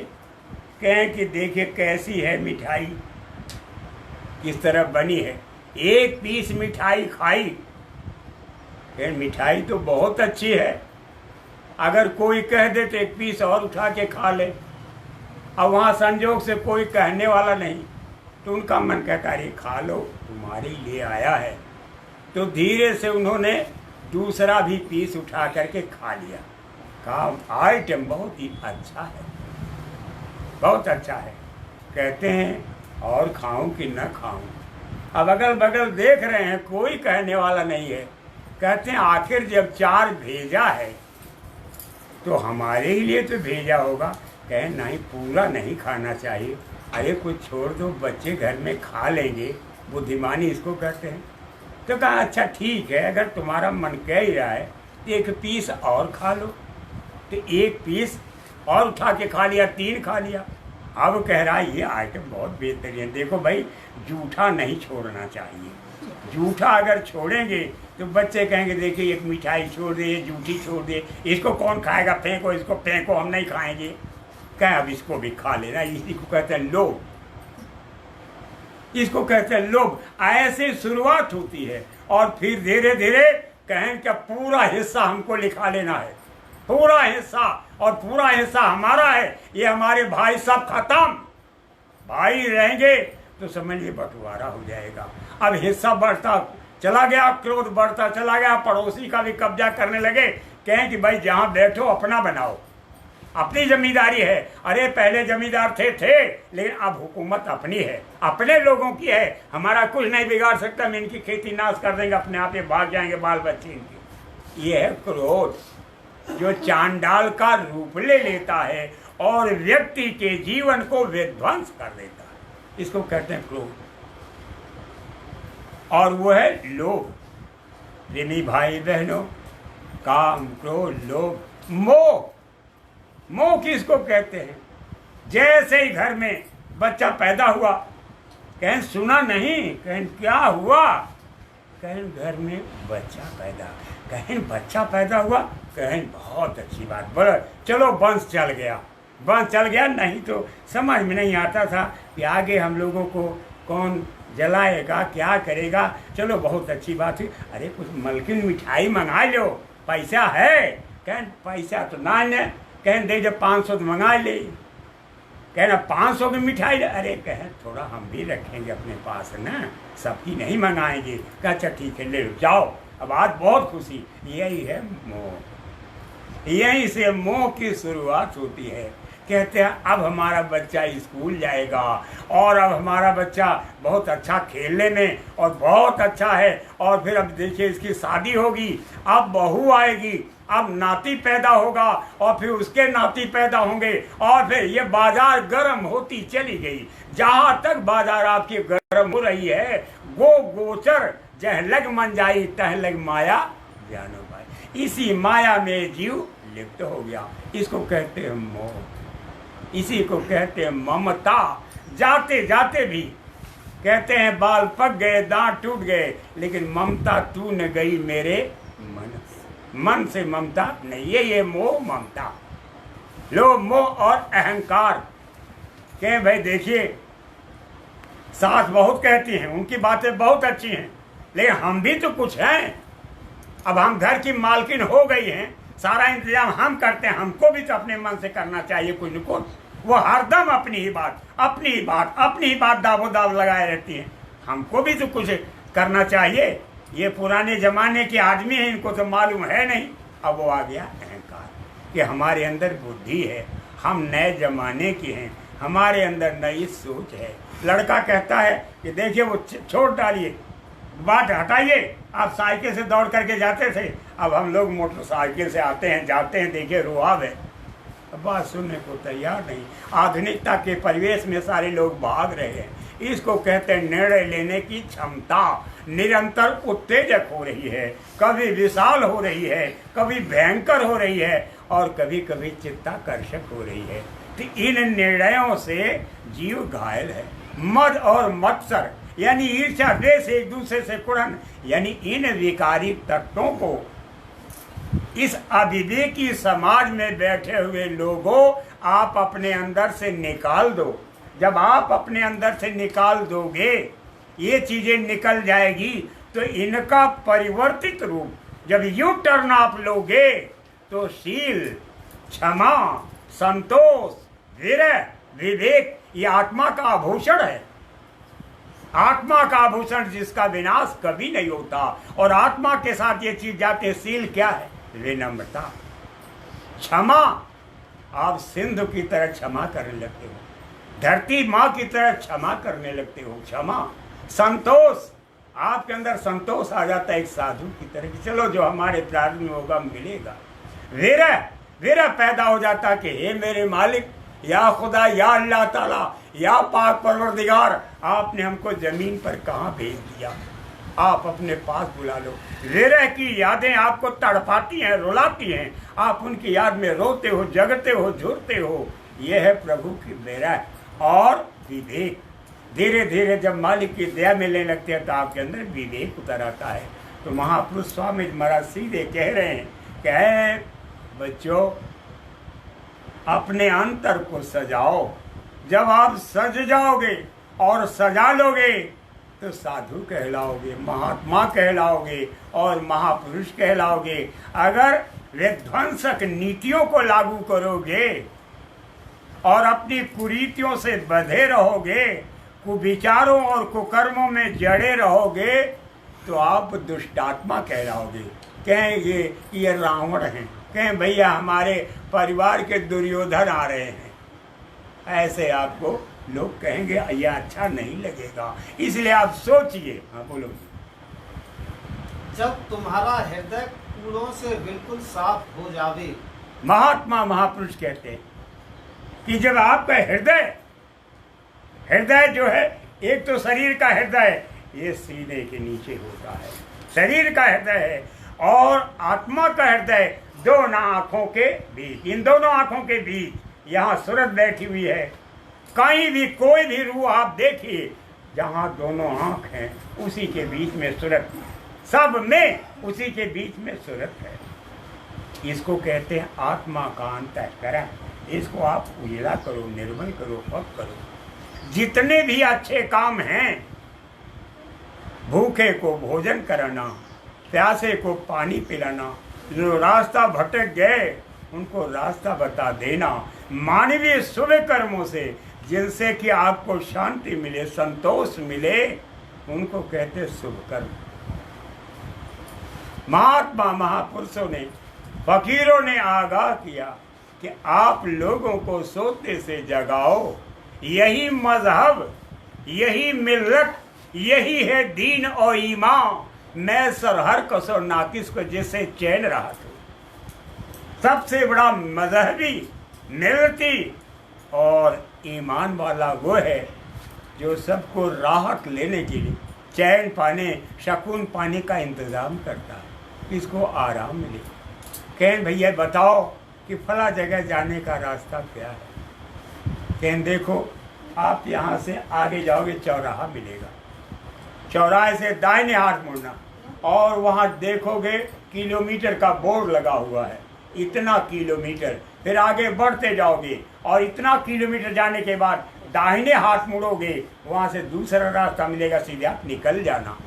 कहें कि देखिए कैसी है मिठाई, किस तरह बनी है। 1 पीस मिठाई खाई, फिर मिठाई तो बहुत अच्छी है। अगर कोई कह दे तो 1 पीस और उठा के खा ले। अब वहाँ संजोग से कोई कहने वाला नहीं, तो उनका मन कहता है खा लो, तुम्हारे लिए आया है। तो धीरे से उन्होंने दूसरा भी पीस उठा करके खा लिया। कहा आइटम बहुत ही अच्छा है, बहुत अच्छा है। कहते हैं और खाऊं कि न खाऊं। अब अगल बगल देख रहे हैं, कोई कहने वाला नहीं है। कहते हैं आखिर जब 4 भेजा है तो हमारे ही लिए तो भेजा होगा। कहें नहीं, पूरा नहीं खाना चाहिए। अरे कुछ छोड़ दो, बच्चे घर में खा लेंगे, बुद्धिमानी इसको कहते हैं। तो कहा अच्छा ठीक है, अगर तुम्हारा मन कह ही रहा है तो 1 पीस और खा लो। तो 1 पीस और उठा के खा लिया, 3 खा लिया। अब कह रहा है ये आइटम बहुत बेहतरीन है। देखो भाई, जूठा नहीं छोड़ना चाहिए। जूठा अगर छोड़ेंगे तो बच्चे कहेंगे देखिए 1 मिठाई छोड़ दे, ये जूठी छोड़ दे, इसको कौन खाएगा, फेंको इसको, फेंको, हम नहीं खाएंगे। कहें अब इसको भी खा लेना। इसी को कहते हैं लोभ, इसको कहते हैं लोभ। ऐसे शुरुआत होती है और फिर धीरे धीरे कहें कि पूरा हिस्सा हमको लिखा लेना है, पूरा हिस्सा, और पूरा हिस्सा हमारा है। ये हमारे भाई सब खत्म, भाई रहेंगे तो समझिए बंटवारा हो जाएगा। अब हिस्सा बढ़ता चला गया, क्रोध बढ़ता चला गया, पड़ोसी का भी कब्जा करने लगे। कहें कि भाई जहाँ बैठो अपना बनाओ, अपनी जमींदारी है। अरे पहले जमींदार थे, लेकिन अब हुकूमत अपनी है, अपने लोगों की है, हमारा कुछ नहीं बिगाड़ सकता। हम इनकी खेती नाश कर देंगे, अपने आप ही भाग जाएंगे बाल बच्चे इनके। ये है क्रोध, जो चांडाल का रूप ले लेता है और व्यक्ति के जीवन को विध्वंस कर देता है। इसको कहते हैं क्रोध। और वो है लोभ। प्रेमी भाई बहनों, काम, क्रोध, लोभ, मोह। मोह किसको कहते हैं? जैसे ही घर में बच्चा पैदा हुआ, कहें सुना नहीं, कहें क्या हुआ, कहें घर में बच्चा पैदा, कहें बच्चा पैदा हुआ, कहें बहुत अच्छी बात, बड़ा चलो वंश चल गया, वंश चल गया। नहीं तो समझ में नहीं आता था कि आगे हम लोगों को कौन जलाएगा, क्या करेगा। चलो बहुत अच्छी बात है। अरे कुछ मलकिन मिठाई मंगा लो, पैसा है। कहें पैसा तो ना है, कहें दे जब 500 तो मंगा ले। कहना 500 की मिठाई, अरे कहें थोड़ा हम भी रखेंगे अपने पास ना, सबकी नहीं मंगाएंगे। कहा अच्छा ठीक है ले लो जाओ। अब आज बहुत खुशी। यही है मोह, यहीं से मोह की शुरुआत होती है। कहते हैं अब हमारा बच्चा स्कूल जाएगा और अब हमारा बच्चा बहुत अच्छा खेलने में और बहुत अच्छा है, और फिर अब देखिए इसकी शादी होगी, अब बहू आएगी, अब नाती पैदा होगा और फिर उसके नाती पैदा होंगे, और फिर ये बाजार गर्म होती चली गई। जहाँ तक बाजार आपकी गर्म हो रही है, गो गोचर जह लग मन जाई तह लग माया जानो भाई। इसी माया में जीव लिप्त हो गया। इसको कहते हैं मोह, इसी को कहते हैं ममता। जाते जाते भी कहते हैं बाल पक गए, दांत टूट गए, लेकिन ममता तू न गई मेरे मन से। मन से ममता नहीं, ये मोह ममता, लोभ मोह और अहंकार। कहें भाई देखिए सास बहुत कहती हैं, उनकी बातें बहुत अच्छी हैं, लेकिन हम भी तो कुछ हैं। अब हम घर की मालकिन हो गई हैं, सारा इंतजाम हम करते हैं, हमको भी तो अपने मन से करना चाहिए कुछ न कुछ। वो हरदम अपनी ही बात दावो दाव लगाए रहती हैं, हमको भी तो कुछ करना चाहिए। ये पुराने जमाने के आदमी हैं, इनको तो मालूम है नहीं। अब वो आ गया अहंकार कि हमारे अंदर बुद्धि है, हम नए जमाने के हैं, हमारे अंदर नई सोच है। लड़का कहता है कि देखिए वो छोड़ डालिए, बात हटाइए, आप साइकिल से दौड़ करके जाते थे, अब हम लोग मोटरसाइकिल से आते हैं जाते हैं, देखिए रुआब है। बात सुनने को तैयार नहीं। आधुनिकता के परिवेश में सारे लोग भाग रहे हैं। इसको कहते हैं निर्णय लेने की क्षमता निरंतर उत्तेजक हो रही है, कभी विशाल हो रही है, कभी भयंकर हो रही है, और कभी कभी चित्ताकर्षक हो रही है। तो इन निर्णयों से जीव घायल है। मद और मत्सर यानी ईर्ष्या द्वेष, एक दूसरे से कुड़न, यानी इन विकारी तत्वों को इस अविवेकी समाज में बैठे हुए लोगों आप अपने अंदर से निकाल दो। जब आप अपने अंदर से निकाल दोगे, ये चीजें निकल जाएगी, तो इनका परिवर्तित रूप जब यू टर्न आप लोगे तो शील, क्षमा, संतोष, विरह, विवेक, ये आत्मा का आभूषण है। आत्मा का आभूषण जिसका विनाश कभी नहीं होता, और आत्मा के साथ ये चीज जाते। शील क्या है? विनम्रता, क्षमा। आप सिंधु की तरह क्षमा करने लगते हो, धरती माँ की तरह क्षमा करने लगते हो। क्षमा, संतोष, आपके अंदर संतोष आ जाता है एक साधु की तरह कि चलो जो हमारे प्रारंभ में होगा मिलेगा। विरह, विरह पैदा हो जाता कि हे मेरे मालिक, या खुदा, या अल्लाह ताला, या पाक परवरदिगार, आपने हमको जमीन पर कहाँ भेज दिया, आप अपने पास बुला लो। विरह की यादें आपको तड़पाती हैं, रुलाती हैं, आप उनकी याद में रोते हो, जगते हो, झुरते हो। ये है प्रभु की विरह। और विवेक, धीरे धीरे जब मालिक की दया मिलने लगते हैं तो आपके अंदर विवेक उतर आता है। तो महापुरुष स्वामी महाराज सीधे कह रहे हैं कि बच्चों अपने अंतर को सजाओ। जब आप सज जाओगे और सजा लोगे तो साधु कहलाओगे, महात्मा कहलाओगे और महापुरुष कहलाओगे। अगर विध्वंसक नीतियों को लागू करोगे और अपनी कुरीतियों से बंधे रहोगे, कुविचारों और कुकर्मों में जड़े रहोगे, तो आप दुष्टात्मा कहलाओगे। कहेंगे ये रावण हैं, कहें भैया हमारे परिवार के दुर्योधन आ रहे हैं, ऐसे आपको लोग कहेंगे, यह अच्छा नहीं लगेगा। इसलिए आप सोचिए। हाँ बोलो। जब तुम्हारा हृदय कूड़ों से बिल्कुल साफ हो जावे, महात्मा महापुरुष कहते हैं कि जब आपका हृदय जो है, एक तो शरीर का हृदय ये सीने के नीचे होता है, शरीर का हृदय है, और आत्मा का हृदय दोनों आंखों के बीच, इन दोनों आंखों के बीच यहाँ सूरत बैठी हुई है। कहीं भी कोई भी रूह आप देखिए, जहाँ दोनों आंख हैं उसी के बीच में सूरत, सब में उसी के बीच में सूरत है। इसको कहते हैं आत्मा का अंतःकरण। इसको आप उजला करो, निर्मल करो, पक करो। जितने भी अच्छे काम हैं, भूखे को भोजन कराना, प्यासे को पानी पिलाना, जो रास्ता भटक गए उनको रास्ता बता देना, मानवीय शुभ कर्मों से जिनसे कि आपको शांति मिले, संतोष मिले, उनको कहते शुभ कर्म। महात्मा महापुरुषों ने, फकीरों ने आगाह किया कि आप लोगों को सोते से जगाओ। यही मजहब, यही मिल्लत, यही है दीन और ईमान। मैं सरहर कसर नाकिस को जिससे चैन रहा था। सबसे बड़ा मजहबी, मिल्लती और ईमान वाला वो है जो सबको राहत लेने के लिए, चैन पाने, सुकून पाने का इंतज़ाम करता है, इसको आराम मिले। कहें भैया बताओ कि फला जगह जाने का रास्ता क्या है। कहें देखो आप यहाँ से आगे जाओगे, चौराहा मिलेगा, चौराहे से दाहिने हाथ मुड़ना और वहाँ देखोगे किलोमीटर का बोर्ड लगा हुआ है, इतना किलोमीटर। फिर आगे बढ़ते जाओगे और इतना किलोमीटर जाने के बाद दाहिने हाथ मुड़ोगे, वहाँ से दूसरा रास्ता मिलेगा, सीधे आप निकल जाना।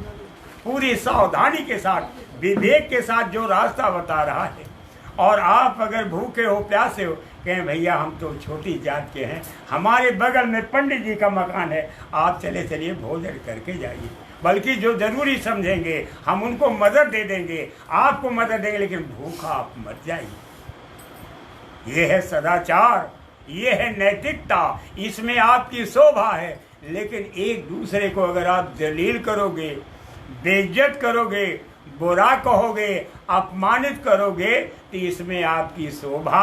पूरी सावधानी के साथ, विवेक के साथ जो रास्ता बता रहा है। और आप अगर भूखे हो, प्यासे हो, कहें भैया हम तो छोटी जात के हैं, हमारे बगल में पंडित जी का मकान है, आप चले चलिए भोजन करके जाइए। बल्कि जो जरूरी समझेंगे हम उनको मदद दे देंगे, आपको मदद देंगे, लेकिन भूखा आप मत जाइए। ये है सदाचार, ये है नैतिकता, इसमें आपकी शोभा है। लेकिन एक दूसरे को अगर आप जलील करोगे, बेइज्जत करोगे, बुरा कहोगे, अपमानित करोगे, तो इसमें आपकी शोभा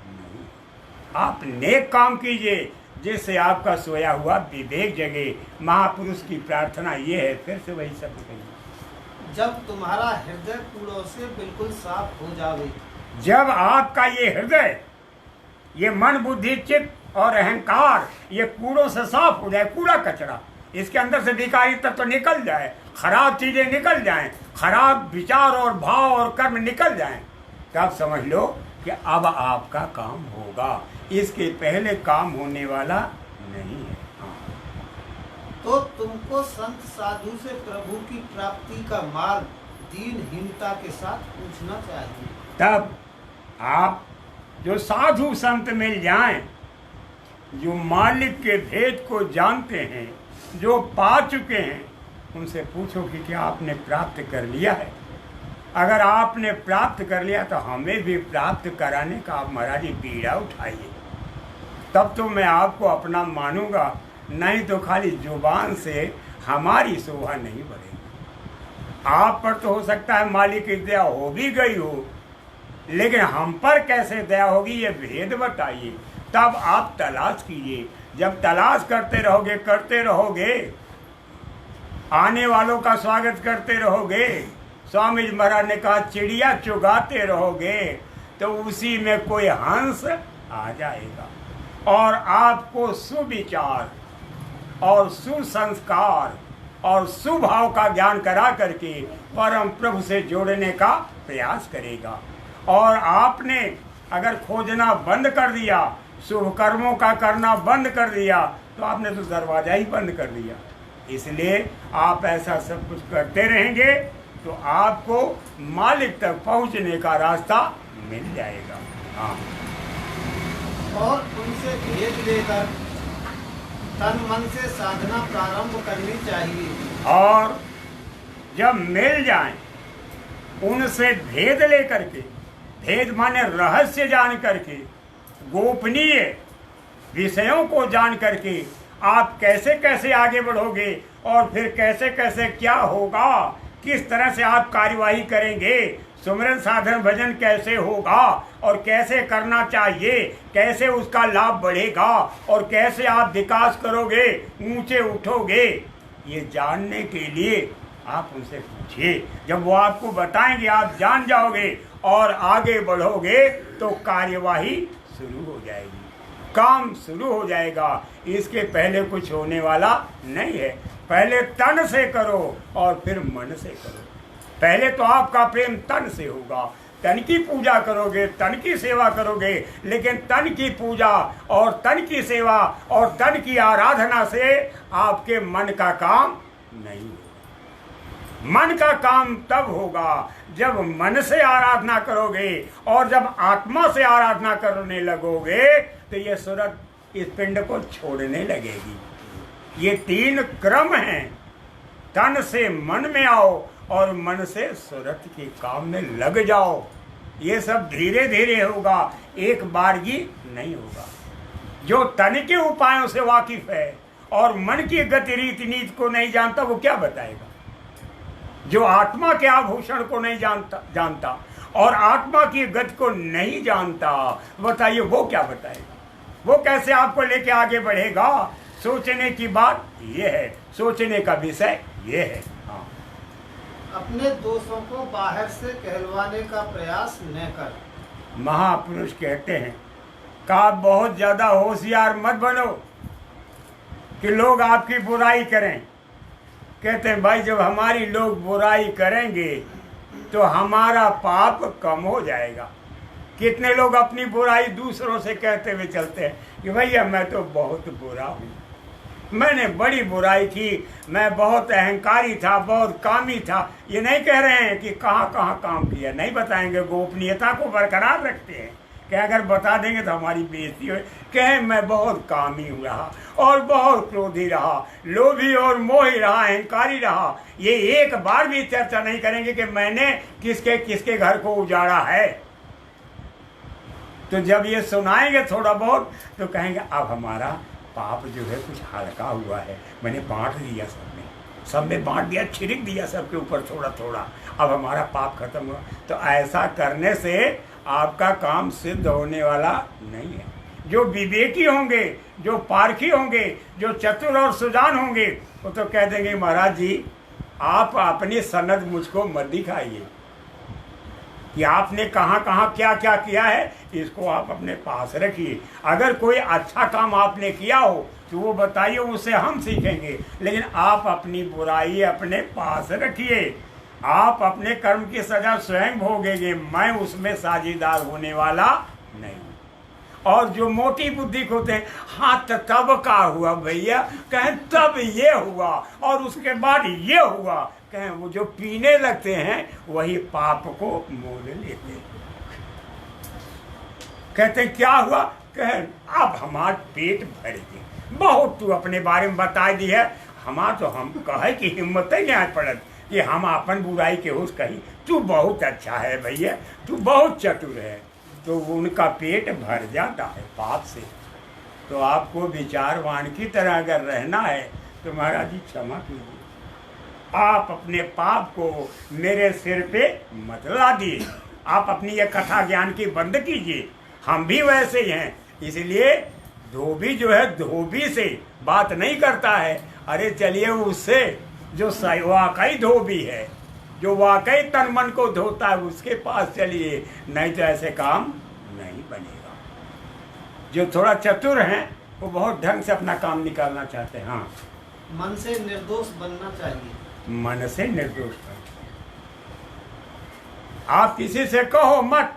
नहीं। आप नेक काम कीजिए जिससे आपका सोया हुआ विवेक जगे। महापुरुष की प्रार्थना ये है, फिर से वही सब कहिए। जब तुम्हारा हृदय कूड़ों से बिल्कुल साफ हो जावे, जब आपका ये हृदय, ये मन, बुद्धि, चित्त और अहंकार ये कूड़ों से साफ हो जाए, कूड़ा कचरा, इसके अंदर से विकारी तत्व निकल जाए, खराब चीजें निकल जाएं, खराब विचार और भाव और कर्म निकल जाएं, तब समझ लो कि अब आपका काम होगा। इसके पहले काम होने वाला नहीं है। तो तुमको संत साधु से प्रभु की प्राप्ति का मार्ग दीनहीनता के साथ पूछना चाहिए। तब आप जो साधु संत मिल जाएं, जो मालिक के भेद को जानते हैं, जो पा चुके हैं, उनसे पूछो कि क्या आपने प्राप्त कर लिया है। अगर आपने प्राप्त कर लिया तो हमें भी प्राप्त कराने का आप महाराज जी बीड़ा उठाइए, तब तो मैं आपको अपना मानूंगा। नहीं तो खाली जुबान से हमारी शोभा नहीं बढ़ेगी। आप पर तो हो सकता है मालिक की दया हो भी गई हो, लेकिन हम पर कैसे दया होगी ये भेद बताइए। तब आप तलाश कीजिए। जब तलाश करते रहोगे, आने वालों का स्वागत करते रहोगे, स्वामी जी महाराज ने कहा चिड़िया चुगाते रहोगे, तो उसी में कोई हंस आ जाएगा और आपको सुविचार और सुसंस्कार और सुभाव का ज्ञान करा करके परम प्रभु से जोड़ने का प्रयास करेगा। और आपने अगर खोजना बंद कर दिया, शुभ कर्मों का करना बंद कर दिया, तो आपने तो दरवाजा ही बंद कर दिया। इसलिए आप ऐसा सब कुछ करते रहेंगे तो आपको मालिक तक पहुंचने का रास्ता मिल जाएगा। हाँ। और उनसे भेद लेकर तन मन से साधना प्रारंभ करनी चाहिए। और जब मिल जाएं, उनसे भेद लेकर के, भेद माने रहस्य जान करके, गोपनीय विषयों को जान करके आप कैसे कैसे आगे बढ़ोगे और फिर कैसे कैसे क्या होगा, किस तरह से आप कार्यवाही करेंगे, सुमिरन साधन भजन कैसे होगा और कैसे करना चाहिए, कैसे उसका लाभ बढ़ेगा और कैसे आप विकास करोगे, ऊंचे उठोगे, ये जानने के लिए आप उनसे पूछिए। जब वो आपको बताएंगे आप जान जाओगे और आगे बढ़ोगे तो कार्यवाही शुरू हो जाएगी, काम शुरू हो जाएगा। इसके पहले कुछ होने वाला नहीं है। पहले तन से करो और फिर मन से करो। पहले तो आपका प्रेम तन से होगा, तन की पूजा करोगे, तन की सेवा करोगे, लेकिन तन की पूजा और तन की सेवा और तन की आराधना से आपके मन का काम नहीं होगा। मन का काम तब होगा जब मन से आराधना करोगे और जब आत्मा से आराधना करने लगोगे तो ये सूरत इस पिंड को छोड़ने लगेगी। ये तीन क्रम हैं। तन से मन में आओ और मन से सूरत के काम में लग जाओ। ये सब धीरे धीरे होगा, एक बारगी नहीं होगा। जो तन के उपायों से वाकिफ है और मन की गति रीति नीति को नहीं जानता, वो क्या बताएगा? जो आत्मा के आभूषण को नहीं जानता और आत्मा की गति को नहीं जानता, बताइए वो क्या बताएगा? वो कैसे आपको लेके आगे बढ़ेगा? सोचने की बात ये है, सोचने का विषय ये है। हाँ। अपने दोषों को बाहर से कहलवाने का प्रयास न कर। महापुरुष कहते हैं कि आप बहुत ज्यादा होशियार मत बनो कि लोग आपकी बुराई करें। कहते हैं भाई जब हमारी लोग बुराई करेंगे तो हमारा पाप कम हो जाएगा। कितने लोग अपनी बुराई दूसरों से कहते हुए चलते हैं कि भैया मैं तो बहुत बुरा हूँ, मैंने बड़ी बुराई की, मैं बहुत अहंकारी था, बहुत कामी था। ये नहीं कह रहे हैं कि कहाँ कहाँ काम किया, नहीं बताएंगे। गोपनीयता को बरकरार रखते हैं कि अगर बता देंगे तो हमारी बेइज्जती हो। कहें मैं बहुत कामी रहा और बहुत क्रोधी रहा, लोभी और मोही रहा, अहंकारी रहा। ये एक बार भी चर्चा नहीं करेंगे कि मैंने किसके किसके घर को उजाड़ा है। तो जब ये सुनाएंगे थोड़ा बहुत तो कहेंगे अब हमारा पाप जो है कुछ हल्का हुआ है, मैंने बांट दिया, सब में बांट दिया, छिड़क दिया सबके ऊपर थोड़ा थोड़ा, अब हमारा पाप खत्म हुआ। तो ऐसा करने से आपका काम सिद्ध होने वाला नहीं है। जो विवेकी होंगे, जो पारखी होंगे, जो चतुर और सुजान होंगे, वो तो कह देंगे महाराज जी आप अपनी सनद मुझको मत दिखाइए कि आपने कहाँ कहाँ क्या क्या किया है, इसको आप अपने पास रखिए। अगर कोई अच्छा काम आपने किया हो तो वो बताइए, उससे हम सीखेंगे। लेकिन आप अपनी बुराई अपने पास रखिए। आप अपने कर्म की सजा स्वयं भोगेंगे, मैं उसमें साझेदार होने वाला नहीं हूँ। और जो मोटी बुद्धि को होते हैं, हाँ तब का हुआ भैया, कहें तब ये हुआ और उसके बाद ये हुआ, कहें वो जो पीने लगते हैं वही पाप को मोल लेते हैं। कहते हैं क्या हुआ, कहें अब हमार पेट भर गए, बहुत तू अपने बारे में बता दी है, हमार तो हम कहे कि हिम्मत ही नहीं पड़त कि हम अपन बुराई के होश कहीं। तू बहुत अच्छा है भैया, तू बहुत चतुर है। तो उनका पेट भर जाता है पाप से। तो आपको विचारवान की तरह अगर रहना है तो महाराज जी क्षमा कीजिए, आप अपने पाप को मेरे सिर पे मत ला दिए। आप अपनी ये कथा ज्ञान की बंद कीजिए। हम भी वैसे ही हैं, इसलिए धोबी जो है धोबी से बात नहीं करता है। अरे चलिए उससे जो वाकई धोबी है, जो वाकई तन मन को धोता है, उसके पास चलिए, नहीं तो ऐसे काम नहीं बनेगा। जो थोड़ा चतुर हैं वो बहुत ढंग से अपना काम निकालना चाहते हैं। हाँ, मन से निर्दोष बनना चाहिए। मन से निर्दोष बन, आप किसी से कहो मत,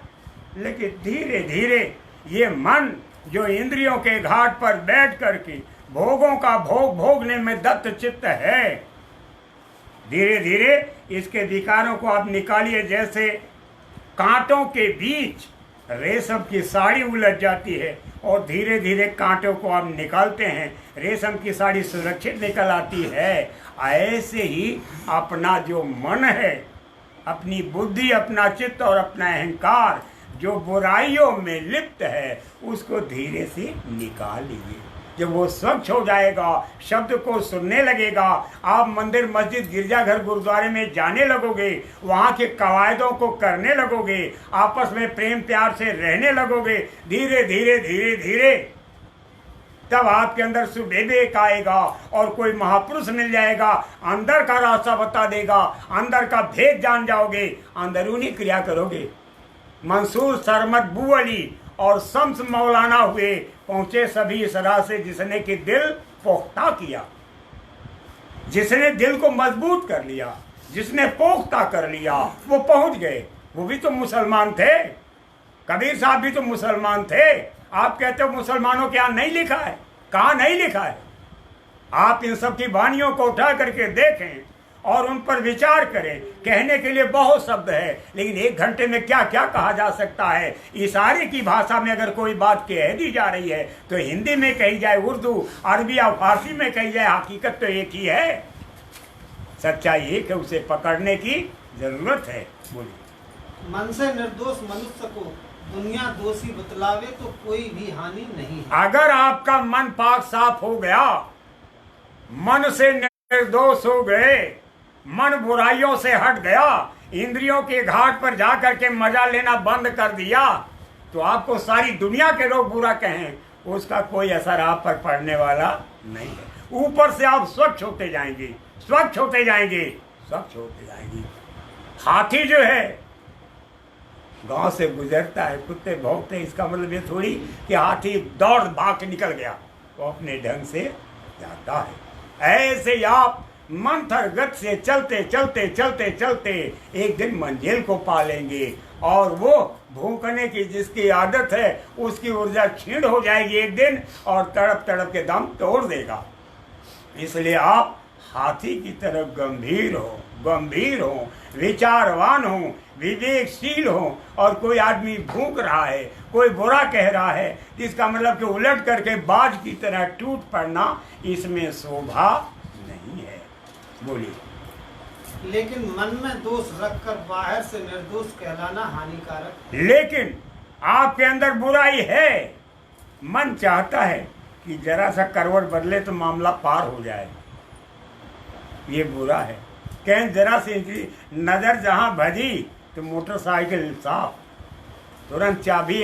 लेकिन धीरे धीरे ये मन जो इंद्रियों के घाट पर बैठ करके भोगों का भोग भोगने में दत्त चित्त है, धीरे धीरे इसके विकारों को आप निकालिए। जैसे कांटों के बीच रेशम की साड़ी उलझ जाती है और धीरे धीरे कांटों को आप निकालते हैं, रेशम की साड़ी सुरक्षित निकल आती है। ऐसे ही अपना जो मन है, अपनी बुद्धि, अपना चित्त और अपना अहंकार जो बुराइयों में लिप्त है, उसको धीरे से निकाल लीजिए। जब वो स्वच्छ हो जाएगा, शब्द को सुनने लगेगा, आप मंदिर मस्जिद गिरजाघर गुरुद्वारे में जाने लगोगे, वहाँ के कवायदों को करने लगोगे, आपस में प्रेम प्यार से रहने लगोगे, धीरे धीरे धीरे धीरे तब आपके अंदर सुविवेक आएगा और कोई महापुरुष मिल जाएगा, अंदर का रास्ता बता देगा, अंदर का भेद जान जाओगे, अंदरूनी क्रिया करोगे। मंसूर सरमत बू अली और शम्स मौलाना हुए पहुंचे सभी इस राह से जिसने कि दिल पोख्ता किया, जिसने दिल को मजबूत कर लिया, जिसने पोख्ता कर लिया, वो पहुंच गए। वो भी तो मुसलमान थे, कबीर साहब भी तो मुसलमान थे। आप कहते हो मुसलमानों के यहाँ नहीं लिखा है, कहाँ नहीं लिखा है? आप इन सब की वाणियों को उठा करके देखें और उन पर विचार करें। कहने के लिए बहुत शब्द है, लेकिन एक घंटे में क्या क्या कहा जा सकता है। इशारे की भाषा में अगर कोई बात कह दी जा रही है तो हिंदी में कही जाए, उर्दू, अरबी या फारसी में कही जाए, हकीकत तो एक ही है, सच्चाई एक है, उसे पकड़ने की जरूरत है। बोलिए। मन से निर्दोष मनुष्य को दुनिया दोषी बतलावे तो कोई भी हानि नहीं है। अगर आपका मन पाक साफ हो गया, मन से निर्दोष हो गए, मन बुराइयों से हट गया, इंद्रियों के घाट पर जाकर के मजा लेना बंद कर दिया, तो आपको सारी दुनिया के लोग बुरा कहें, उसका कोई असर आप पर पड़ने वाला नहीं है। ऊपर से आप स्वच्छ होते जाएंगे, स्वच्छ होते जाएंगे, स्वच्छ होते जाएंगे। हाथी जो है गांव से गुजरता है, कुत्ते भौंकते हैं, इसका मतलब ये थोड़ी कि हाथी दौड़ भाग के निकल गया, वो अपने ढंग से जाता है। ऐसे आप मंथर गति से चलते चलते चलते चलते एक दिन मंजिल को पा लेंगे, और वो भूखने की जिसकी आदत है उसकी ऊर्जा क्षीण हो जाएगी एक दिन, और तड़प तड़प के दम तोड़ देगा। इसलिए आप हाथी की तरह गंभीर हो, विचारवान हो, विवेकशील हो। और कोई आदमी भूख रहा है, कोई बुरा कह रहा है, इसका मतलब कि उलट करके बाज की तरह टूट पड़ना, इसमें शोभा नहीं है। बोलिए। लेकिन मन में दोष रखकर बाहर से निर्दोष कहलाना हानिकारक। लेकिन आपके अंदर बुराई है, मन चाहता है कि जरा सा करवट बदले तो मामला पार हो जाए, ये बुरा है। कहीं जरा सी नजर जहां भजी तो मोटरसाइकिल साफ, तुरंत चाबी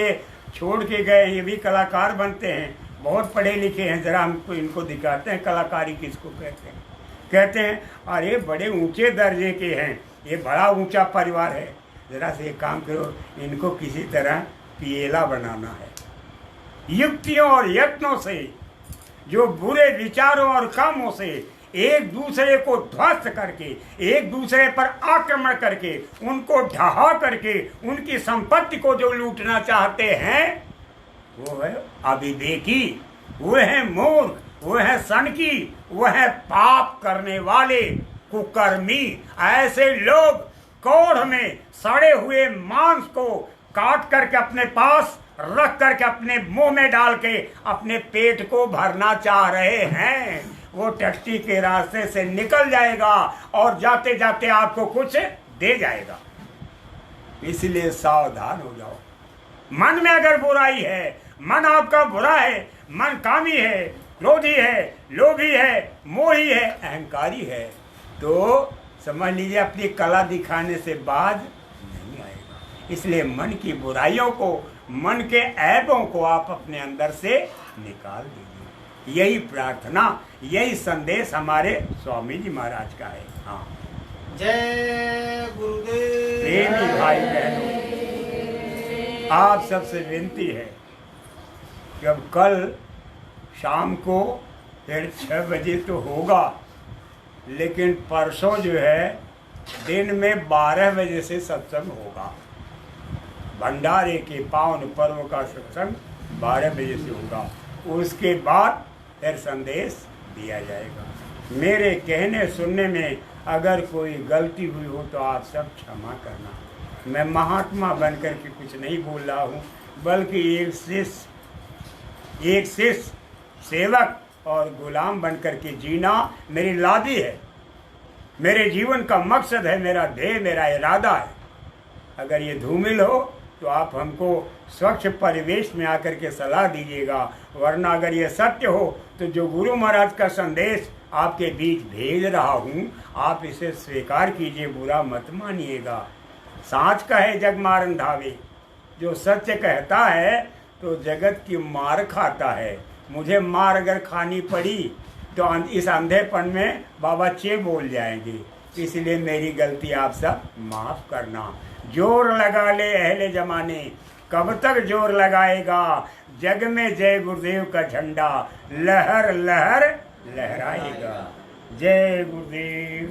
छोड़ के गए। ये भी कलाकार बनते हैं, बहुत पढ़े लिखे हैं, जरा हमको इनको दिखाते हैं कलाकारी किसको कहते हैं। कहते हैं अरे बड़े ऊंचे दर्जे के हैं, ये बड़ा ऊंचा परिवार है, जरा से एक काम करो, इनको किसी तरह पियला बनाना है। युक्तियों और यत्नों से, जो बुरे विचारों और कामों से एक दूसरे को ध्वस्त करके, एक दूसरे पर आक्रमण करके, उनको ढहा करके, उनकी संपत्ति को जो लूटना चाहते हैं, वो है अविवेकी, वो है मूर्ख, वो है सनकी, वो है पाप करने वाले कुकर्मी। ऐसे लोग कोढ़ में सड़े हुए मांस को काट करके अपने पास रख करके अपने मुंह में डाल के अपने पेट को भरना चाह रहे हैं। वो टट्टी के रास्ते से निकल जाएगा और जाते जाते आपको कुछ दे जाएगा। इसलिए सावधान हो जाओ। मन में अगर बुराई है, मन आपका बुरा है, मन कामी है, क्रोधी है, लोभी है, मोही है, अहंकारी है, तो समझ लीजिए अपनी कला दिखाने से बाज नहीं आएगा। इसलिए मन की बुराइयों को, मन के ऐबों को आप अपने अंदर से निकाल दीजिए। यही प्रार्थना, यही संदेश हमारे स्वामी जी महाराज का है। हाँ, जय गुरुदेव। प्रेमी भाई बहनों, आप सबसे विनती है कि अब कल शाम को 6 बजे तो होगा, लेकिन परसों जो है दिन में 12 बजे से सत्संग होगा। भंडारे के पावन पर्व का सत्संग 12 बजे से होगा। उसके बाद फिर संदेश दिया जाएगा। मेरे कहने सुनने में अगर कोई गलती हुई हो तो आप सब क्षमा करना। मैं महात्मा बनकर के कुछ नहीं बोल रहा हूँ, बल्कि एक शिष्य, सेवक और गुलाम बनकर के जीना मेरी लादी है, मेरे जीवन का मकसद है, मेरा ध्येय, मेरा इरादा है। अगर ये धूमिल हो तो आप हमको स्वच्छ परिवेश में आकर के सलाह दीजिएगा, वरना अगर ये सत्य हो तो जो गुरु महाराज का संदेश आपके बीच भेज रहा हूँ, आप इसे स्वीकार कीजिए, बुरा मत मानिएगा। सांच कहे जग मारन धावे, जो सत्य कहता है तो जगत की मार खाता है। मुझे मार अगर खानी पड़ी तो इस अंधेपन में बाबा चे बोल जाएंगे। इसलिए मेरी गलती आप सब माफ करना। जोर लगा ले अहले जमाने, कब तक जोर लगाएगा, जग में जय गुरुदेव का झंडा लहर लहर लहराएगा। जय गुरुदेव।